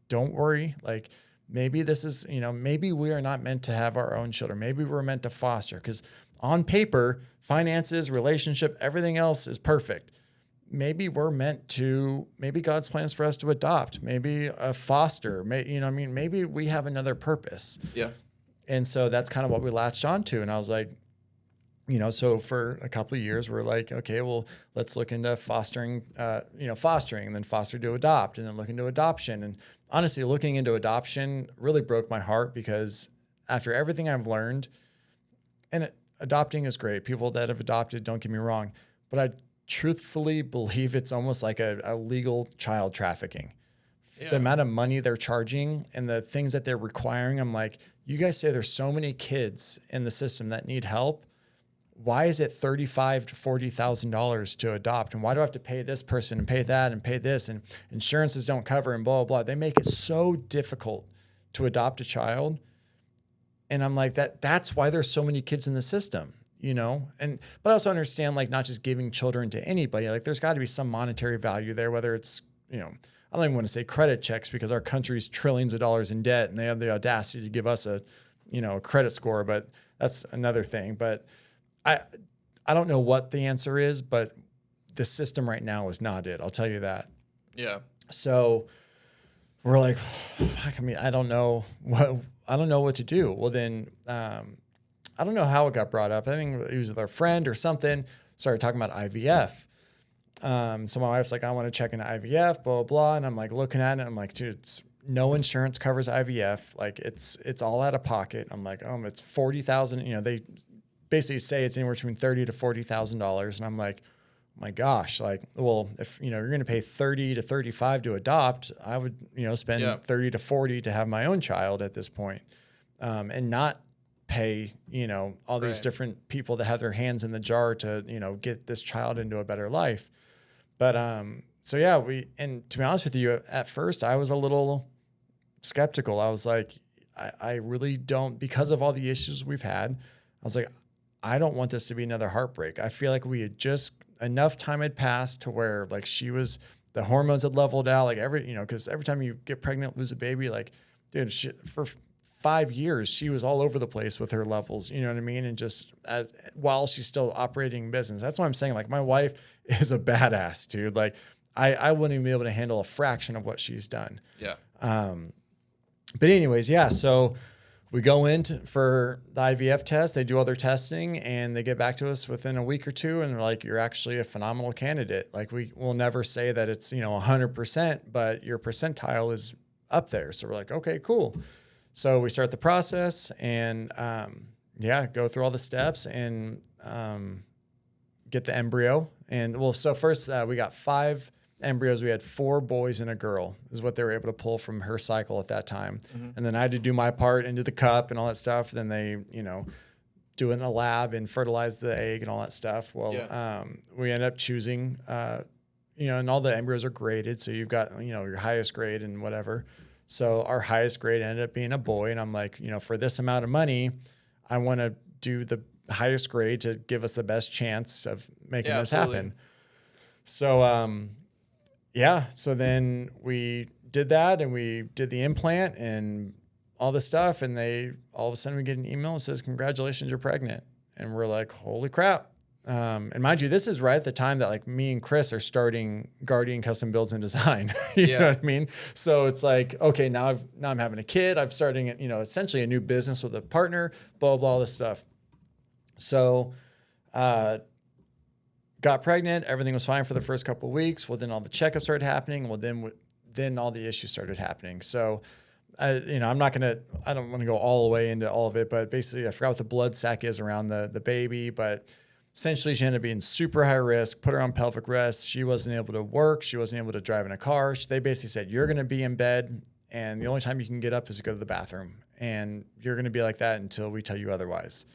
don't worry. Like, maybe this is, maybe we are not meant to have our own children. Maybe we're meant to foster. Because on paper, finances, relationship, everything else is perfect. Maybe we're meant to, maybe God's plan is for us to adopt, maybe foster, maybe we have another purpose. Yeah. And so that's kind of what we latched onto. And I was like, so for a couple of years, we're like, okay, well, let's look into fostering, and then foster to adopt, and then look into adoption. And honestly, looking into adoption really broke my heart because after everything I've learned, and adopting is great. People that have adopted, don't get me wrong, but I truthfully believe it's almost like a legal child trafficking. Yeah. The amount of money they're charging and the things that they're requiring, I'm like, you guys say there's so many kids in the system that need help. Why is it $35,000 to $40,000 to adopt? And why do I have to pay this person and pay that and pay this? And insurances don't cover and blah, blah, blah. They make it so difficult to adopt a child. And I'm like, that's why there's so many kids in the system, but I also understand like not just giving children to anybody. Like there's got to be some monetary value there, whether it's, I don't even want to say credit checks because our country's trillions of dollars in debt and they have the audacity to give us a credit score, but that's another thing. But I don't know what the answer is, but the system right now is not it. I'll tell you that. Yeah. So we're like, fuck, I don't know what to do. Well, then, I don't know how it got brought up. I think it was with our friend or something, started talking about IVF. So my wife's like, I want to check into IVF, blah, blah, blah. And I'm like looking at it. I'm like, dude, no insurance covers IVF. Like it's all out of pocket. I'm like, it's $40,000. They basically say it's anywhere between $30,000 to $40,000. And I'm like, oh my gosh, like, well, if, you're going to pay $30,000 to $35,000 to adopt, I would, spend $30,000 to $40,000 to have my own child at this point. And not pay, all these different people that have their hands in the jar to, get this child into a better life. But, so yeah, and to be honest with you, at first I was a little skeptical. I was like, I really don't, because of all the issues we've had, I was like, I don't want this to be another heartbreak. I feel like we had just, enough time had passed to where like the hormones had leveled out, like because every time you get pregnant, lose a baby, like, dude, for 5 years, she was all over the place with her levels, you know what I mean? And just while she's still operating business. That's why I'm saying, like, my wife is a badass, dude. Like, I wouldn't even be able to handle a fraction of what she's done. Yeah. But anyways, yeah. So we go in for the IVF test. They do all their testing and they get back to us within a week or two. And they're like, you're actually a phenomenal candidate. Like we will never say that it's, 100%, but your percentile is up there. So we're like, okay, cool. So we start the process and, go through all the steps and, get the embryo. And so first we got 5 embryos. We had 4 boys and a girl is what they were able to pull from her cycle at that time. And then I had to do my part into the cup and all that stuff. Then they, do it in a lab and fertilize the egg and all that stuff. Well, we ended up choosing, and all the embryos are graded. So you've got, your highest grade and whatever. So our highest grade ended up being a boy. And I'm like, for this amount of money, I want to do the highest grade to give us the best chance of making this happen. So, so then we did that and we did the implant and all this stuff. And all of a sudden we get an email that says, congratulations, you're pregnant. And we're like, holy crap. And mind you, this is right at the time that like me and Chris are starting Guardian Custom Builds and Design. You know what I mean? So it's like, okay, now I'm having a kid. I'm starting, essentially a new business with a partner, blah, blah, all this stuff. So, got pregnant. Everything was fine for the first couple of weeks. Well, then all the checkups started happening. Well, then all the issues started happening. So, I don't want to go all the way into all of it, but basically I forgot what the blood sac is around the baby, but essentially she ended up being super high risk, put her on pelvic rest. She wasn't able to work. She wasn't able to drive in a car. They basically said, you're going to be in bed and the only time you can get up is to go to the bathroom. And you're going to be like that until we tell you otherwise.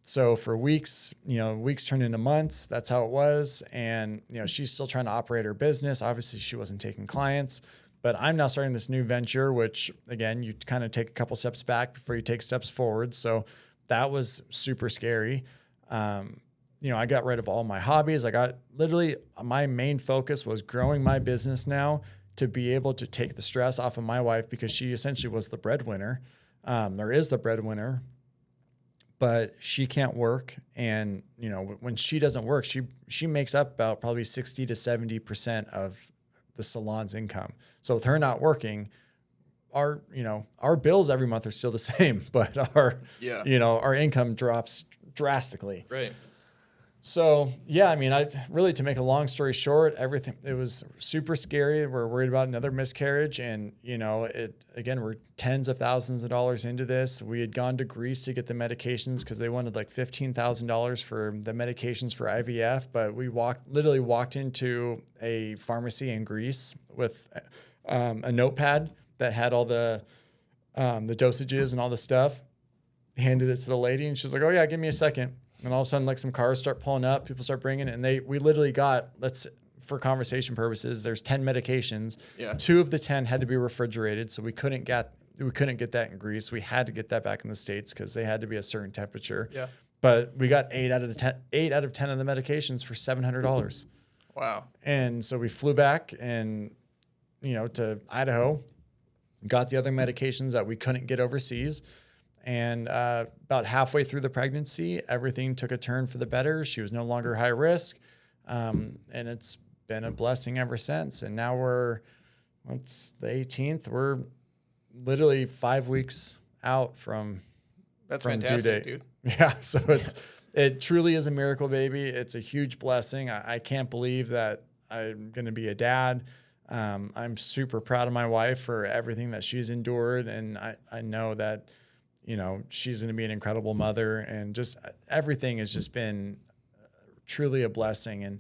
So for weeks, weeks turned into months. That's how it was. And, she's still trying to operate her business. Obviously she wasn't taking clients, but I'm now starting this new venture, which again, you kind of take a couple steps back before you take steps forward. So that was super scary. I got rid of all my hobbies. My main focus was growing my business now to be able to take the stress off of my wife because she essentially was the breadwinner. There is the breadwinner, but she can't work. And, when she doesn't work, she makes up about probably 60 to 70% of the salon's income. So with her not working, our bills every month are still the same, but our income drops drastically. Right. So to make a long story short, it was super scary. We're worried about another miscarriage and, we're tens of thousands of dollars into this. We had gone to Greece to get the medications because they wanted like $15,000 for the medications for IVF. But we literally walked into a pharmacy in Greece with a notepad that had all the dosages and all the stuff, handed it to the lady and she's like, oh yeah, give me a second. And all of a sudden, like some cars start pulling up, people start bringing it, and we literally got, for conversation purposes, there's 10 medications. Yeah. 2 of the 10 had to be refrigerated, so we couldn't get that in Greece. We had to get that back in the States because they had to be a certain temperature. Yeah. But we got 8 out of 10 of the medications for $700. Wow. And so we flew back and to Idaho, got the other medications that we couldn't get overseas. And about halfway through the pregnancy, everything took a turn for the better. She was no longer high risk. And it's been a blessing ever since. And now it's the 18th. We're literally 5 weeks out from fantastic, due date. Dude. Yeah. So it truly is a miracle, baby. It's a huge blessing. I can't believe that I'm going to be a dad. I'm super proud of my wife for everything that she's endured. And I know that, she's going to be an incredible mother and just everything has just been truly a blessing. And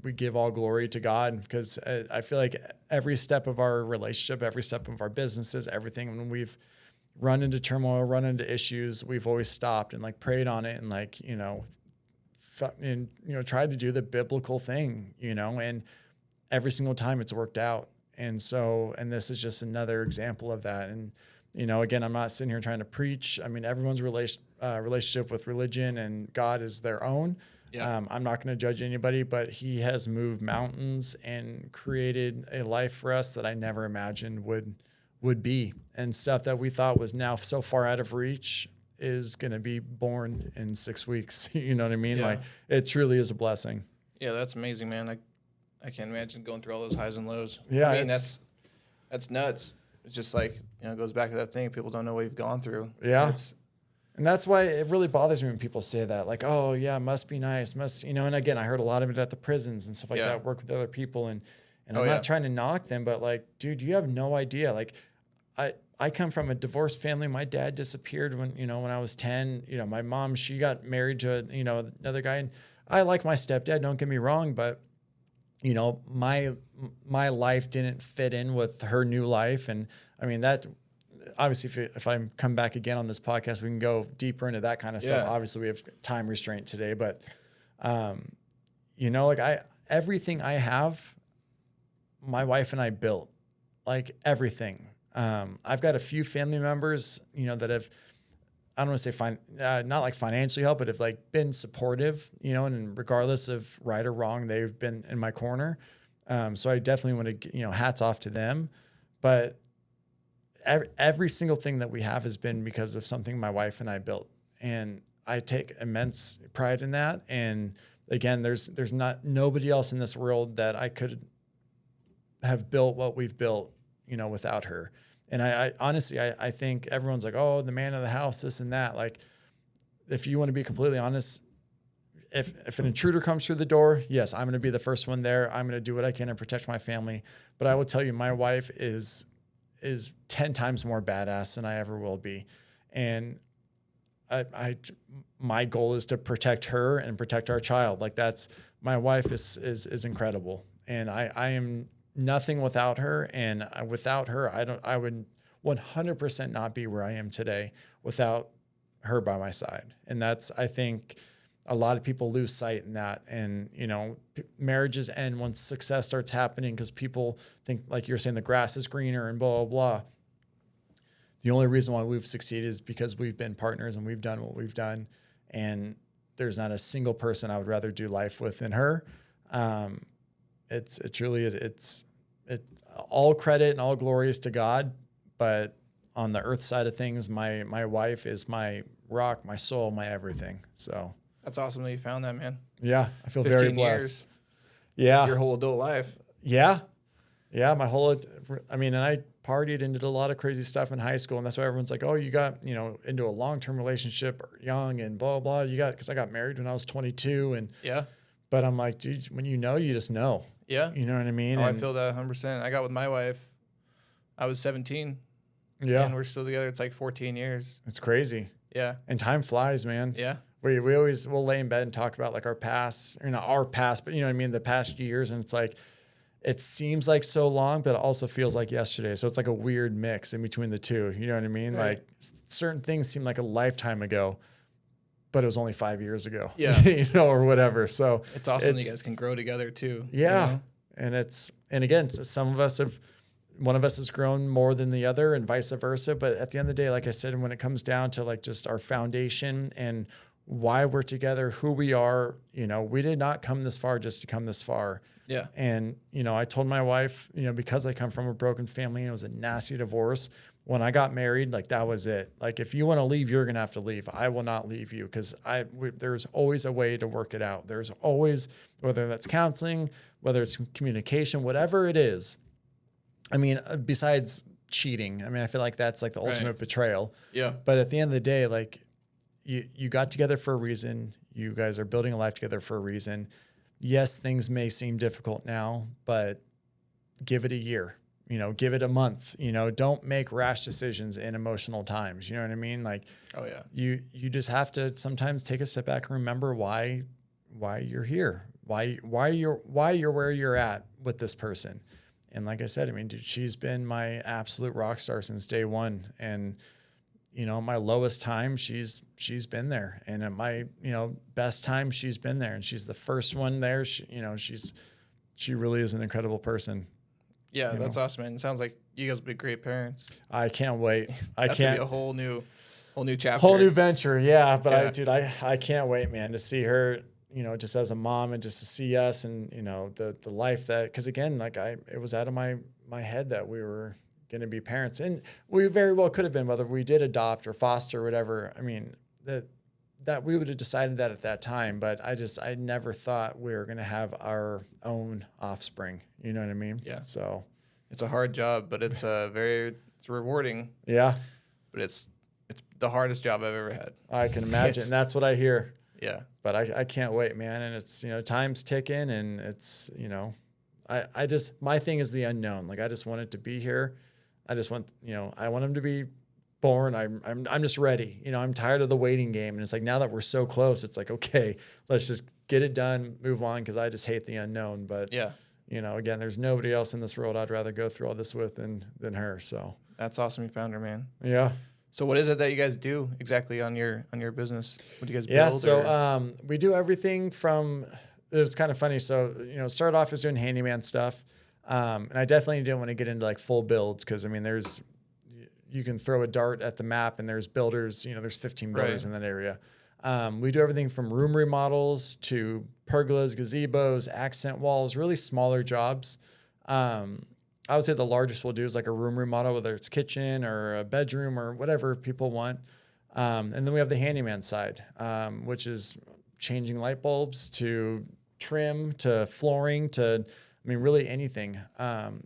we give all glory to God because I feel like every step of our relationship, every step of our businesses, everything, when we've run into turmoil, run into issues, we've always stopped and prayed on it and tried to do the biblical thing, and every single time it's worked out. And this is just another example of that. And, again, I'm not sitting here trying to preach. I mean, everyone's relationship with religion and God is their own. Yeah. I'm not going to judge anybody, but he has moved mountains and created a life for us that I never imagined would be. And stuff that we thought was now so far out of reach is going to be born in 6 weeks. You know what I mean? Yeah. It truly is a blessing. Yeah, that's amazing, man. I can't imagine going through all those highs and lows. Yeah, I mean, that's nuts. it's just like, it goes back to that thing. People don't know what you've gone through. Yeah. And that's why it really bothers me when people say that, like, oh yeah, must be nice. And again, I heard a lot of it at the prisons and stuff like that, work with other people. And I'm not trying to knock them, but like, dude, you have no idea. Like I come from a divorced family. My dad disappeared when I was 10, my mom, she got married to, another guy. And I like my stepdad, don't get me wrong, but my life didn't fit in with her new life. And I mean, that obviously if I come back again on this podcast, we can go deeper into that kind of stuff. Obviously we have time restraint today, but, everything I have, my wife and I built, like everything. I've got a few family members, that have, I don't want to say not like financially help, but have like been supportive, and regardless of right or wrong, they've been in my corner. So I definitely want to, hats off to them. But every single thing that we have has been because of something my wife and I built. And I take immense pride in that. And again, there's nobody else in this world that I could have built what we've built, without her. And I honestly, I think everyone's like, oh, the man of the house, this and that. Like, if you want to be completely honest, if an intruder comes through the door, yes, I'm going to be the first one there. I'm going to do what I can to protect my family. But I will tell you, my wife is 10 times more badass than I ever will be. And my goal is to protect her and protect our child. Like my wife is incredible. And I am nothing without her. And without her, I would 100% not be where I am today without her by my side. And I think a lot of people lose sight in that. And, marriages end once success starts happening because people think, like you're saying, the grass is greener and blah, blah, blah. The only reason why we've succeeded is because we've been partners and we've done what we've done. And there's not a single person I would rather do life with than her. It truly is. It's all credit and all glory is to God. But on the earth side of things, my wife is my rock, my soul, my everything. So that's awesome that you found that, man. Yeah. I feel very blessed. Yeah. Your whole adult life. Yeah. Yeah. And I partied and did a lot of crazy stuff in high school. And that's why everyone's like, oh, you got, into a long-term relationship young and blah, blah, because I got married when I was 22. And but I'm like, dude, when you just know. Yeah. You know what I mean? Oh, I feel that 100%. I got with my wife. I was 17. Yeah. And we're still together. It's like 14 years. It's crazy. Yeah. And time flies, man. Yeah. We'll lay in bed and talk about like our past, or not our past, but the past years. And it's like, it seems like so long, but it also feels like yesterday. So it's like a weird mix in between the two. You know what I mean? Right. Like certain things seem like a lifetime ago, but it was only 5 years ago. Yeah. Or whatever. So it's awesome you guys can grow together too. Yeah. And again, one of us has grown more than the other and vice versa. But at the end of the day, like I said, when it comes down to like just our foundation and why we're together, who we are, we did not come this far just to come this far. Yeah. And, I told my wife, because I come from a broken family and it was a nasty divorce, when I got married, like that was it. Like, if you want to leave, you're going to have to leave. I will not leave you because there's always a way to work it out. There's always, whether that's counseling, whether it's communication, whatever it is. I mean, besides cheating, I feel like that's like the ultimate betrayal. Yeah. But at the end of the day, like you got together for a reason. You guys are building a life together for a reason. Yes, things may seem difficult now, but give it a year, give it a month, don't make rash decisions in emotional times. You know what I mean? Like, oh yeah, you just have to sometimes take a step back and remember why you're here, why you're where you're at with this person. And like I said, dude, she's been my absolute rock star since day one. And, my lowest time, she's been there. And at my, best time, she's been there. And she's the first one there. She really is an incredible person. Yeah, that's awesome, man. It sounds like you guys will be great parents. I can't wait. That's gonna be a whole new chapter. Whole new venture. Yeah. But I can't wait, man, to see her, just as a mom and just to see us and, the life that, cause again, like it was out of my head that we were going to be parents, and we very well could have been, whether we did adopt or foster or whatever. That we would have decided that at that time, but I never thought we were going to have our own offspring. You know what I mean? Yeah. So it's a hard job, but it's a very it's rewarding, Yeah. but it's the hardest job I've ever had. I can imagine. That's what I hear. Yeah. But I can't wait, man. And it's, time's ticking, and it's, I just, my thing is the unknown. Like, I just want it to be here. I just want, I want him to be born. I'm just ready. I'm tired of the waiting game. And it's like, now that we're so close, it's like, okay, let's just get it done, move on. Cause I just hate the unknown. But yeah, again, there's nobody else in this world I'd rather go through all this with than her. So that's awesome. You found her, man. Yeah. So what is it that you guys do exactly on your business? What do you guys build? Yeah. So, we do everything from, it was kind of funny. So, started off as doing handyman stuff. And I definitely didn't want to get into like full builds. Cause you can throw a dart at the map and there's builders, there's 15 builders in that area. We do everything from room remodels to pergolas, gazebos, accent walls, really smaller jobs. I would say the largest we'll do is like a room remodel, whether it's kitchen or a bedroom or whatever people want. And then we have the handyman side, which is changing light bulbs to trim to flooring to, really anything.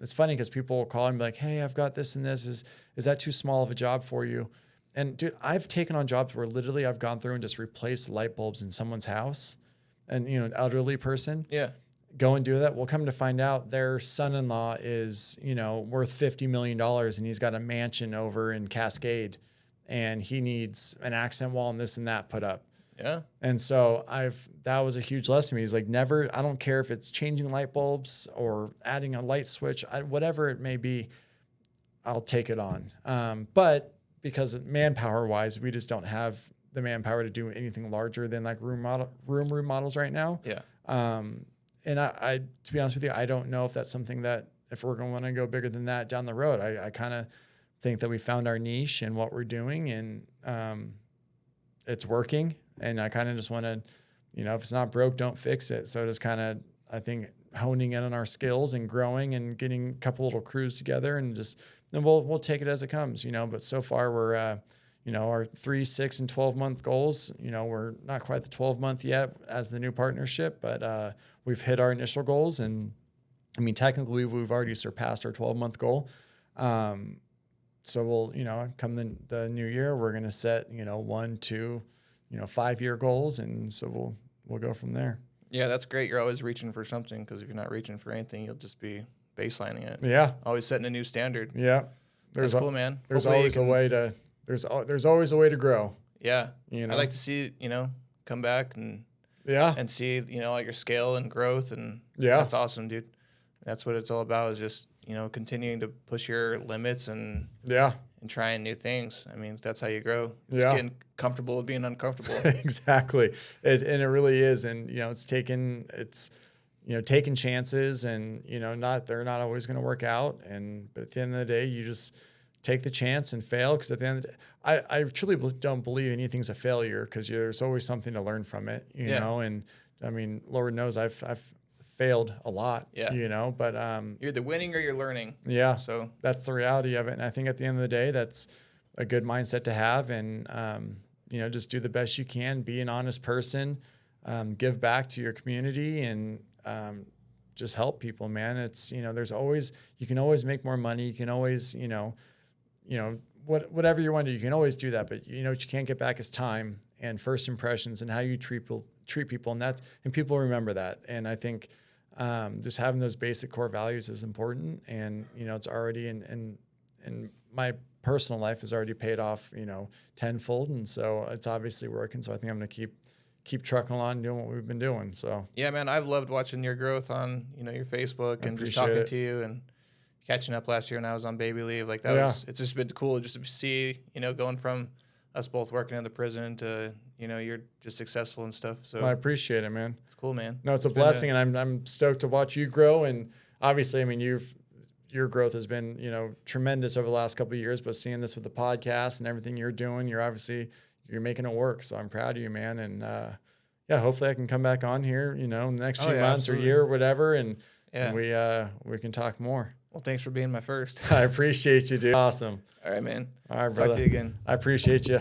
It's funny because people will call and be like, hey, I've got this and this. Is that too small of a job for you? And dude, I've taken on jobs where literally I've gone through and just replaced light bulbs in someone's house and, an elderly person. Yeah. Go and do that. We'll come to find out their son-in-law is, worth $50 million and he's got a mansion over in Cascade and he needs an accent wall and this and that put up. Yeah. And so that was a huge lesson to me. He's like, I don't care if it's changing light bulbs or adding a light switch, whatever it may be, I'll take it on. But because manpower wise, we just don't have the manpower to do anything larger than like room remodels right now. Yeah. And I, to be honest with you, I don't know if that's something that if we're going to want to go bigger than that down the road, I kind of think that we found our niche in what we're doing and it's working. And I kind of just want to, if it's not broke, don't fix it. So just kind of, I think, honing in on our skills and growing and getting a couple little crews together and then we'll take it as it comes, But so far we're, our 3, 6, and 12-month goals, we're not quite the 12-month yet as the new partnership, but we've hit our initial goals. And technically we've already surpassed our 12-month goal. So we'll, come the new year, we're going to set, 1, 2, 5-year goals. And so we'll go from there. Yeah, that's great. You're always reaching for something because if you're not reaching for anything, you'll just be baselining it. Yeah. Always setting a new standard. Yeah. That's cool, man. There's always a way to, there's always a way to grow. Yeah. I'd like to see, come back and see, like your scale and growth. And that's awesome, dude. That's what it's all about is just, continuing to push your limits and trying new things. That's how you grow. It's getting comfortable with being uncomfortable. Exactly. And it really is. And, it's taking chances and, they're not always going to work out. But at the end of the day, you just take the chance and fail. Cause at the end of the day, I truly don't believe anything's a failure because there's always something to learn from it, you know? And Lord knows I've failed a lot, but you're either winning or you're learning. Yeah. So that's the reality of it. And I think at the end of the day, that's a good mindset to have. And, just do the best you can, be an honest person, give back to your community and just help people, man. It's, there's always, you can always make more money. You can always, whatever you want to do, you can always do that. But what you can't get back is time and first impressions and how you treat people. And people remember that. And I think just having those basic core values is important. And, it's already in my personal life has already paid off, tenfold. And so it's obviously working. So I think I'm going to keep trucking along and doing what we've been doing. So yeah, man, I've loved watching your growth on, your Facebook and just talking to you and catching up last year when I was on baby leave. Like that it's just been cool just to see, going from us both working in the prison to, you're just successful and stuff. So I appreciate it, man. It's cool, man. No, it's a blessing. And I'm stoked to watch you grow. And obviously, your growth has been, tremendous over the last couple of years, but seeing this with the podcast and everything you're doing, you're making it work. So I'm proud of you, man. And, hopefully I can come back on here, in the next few months or year or whatever. And we can talk more. Well, thanks for being my first. I appreciate you, dude. Awesome. All right, man. All right, brother. Talk to you again. I appreciate you.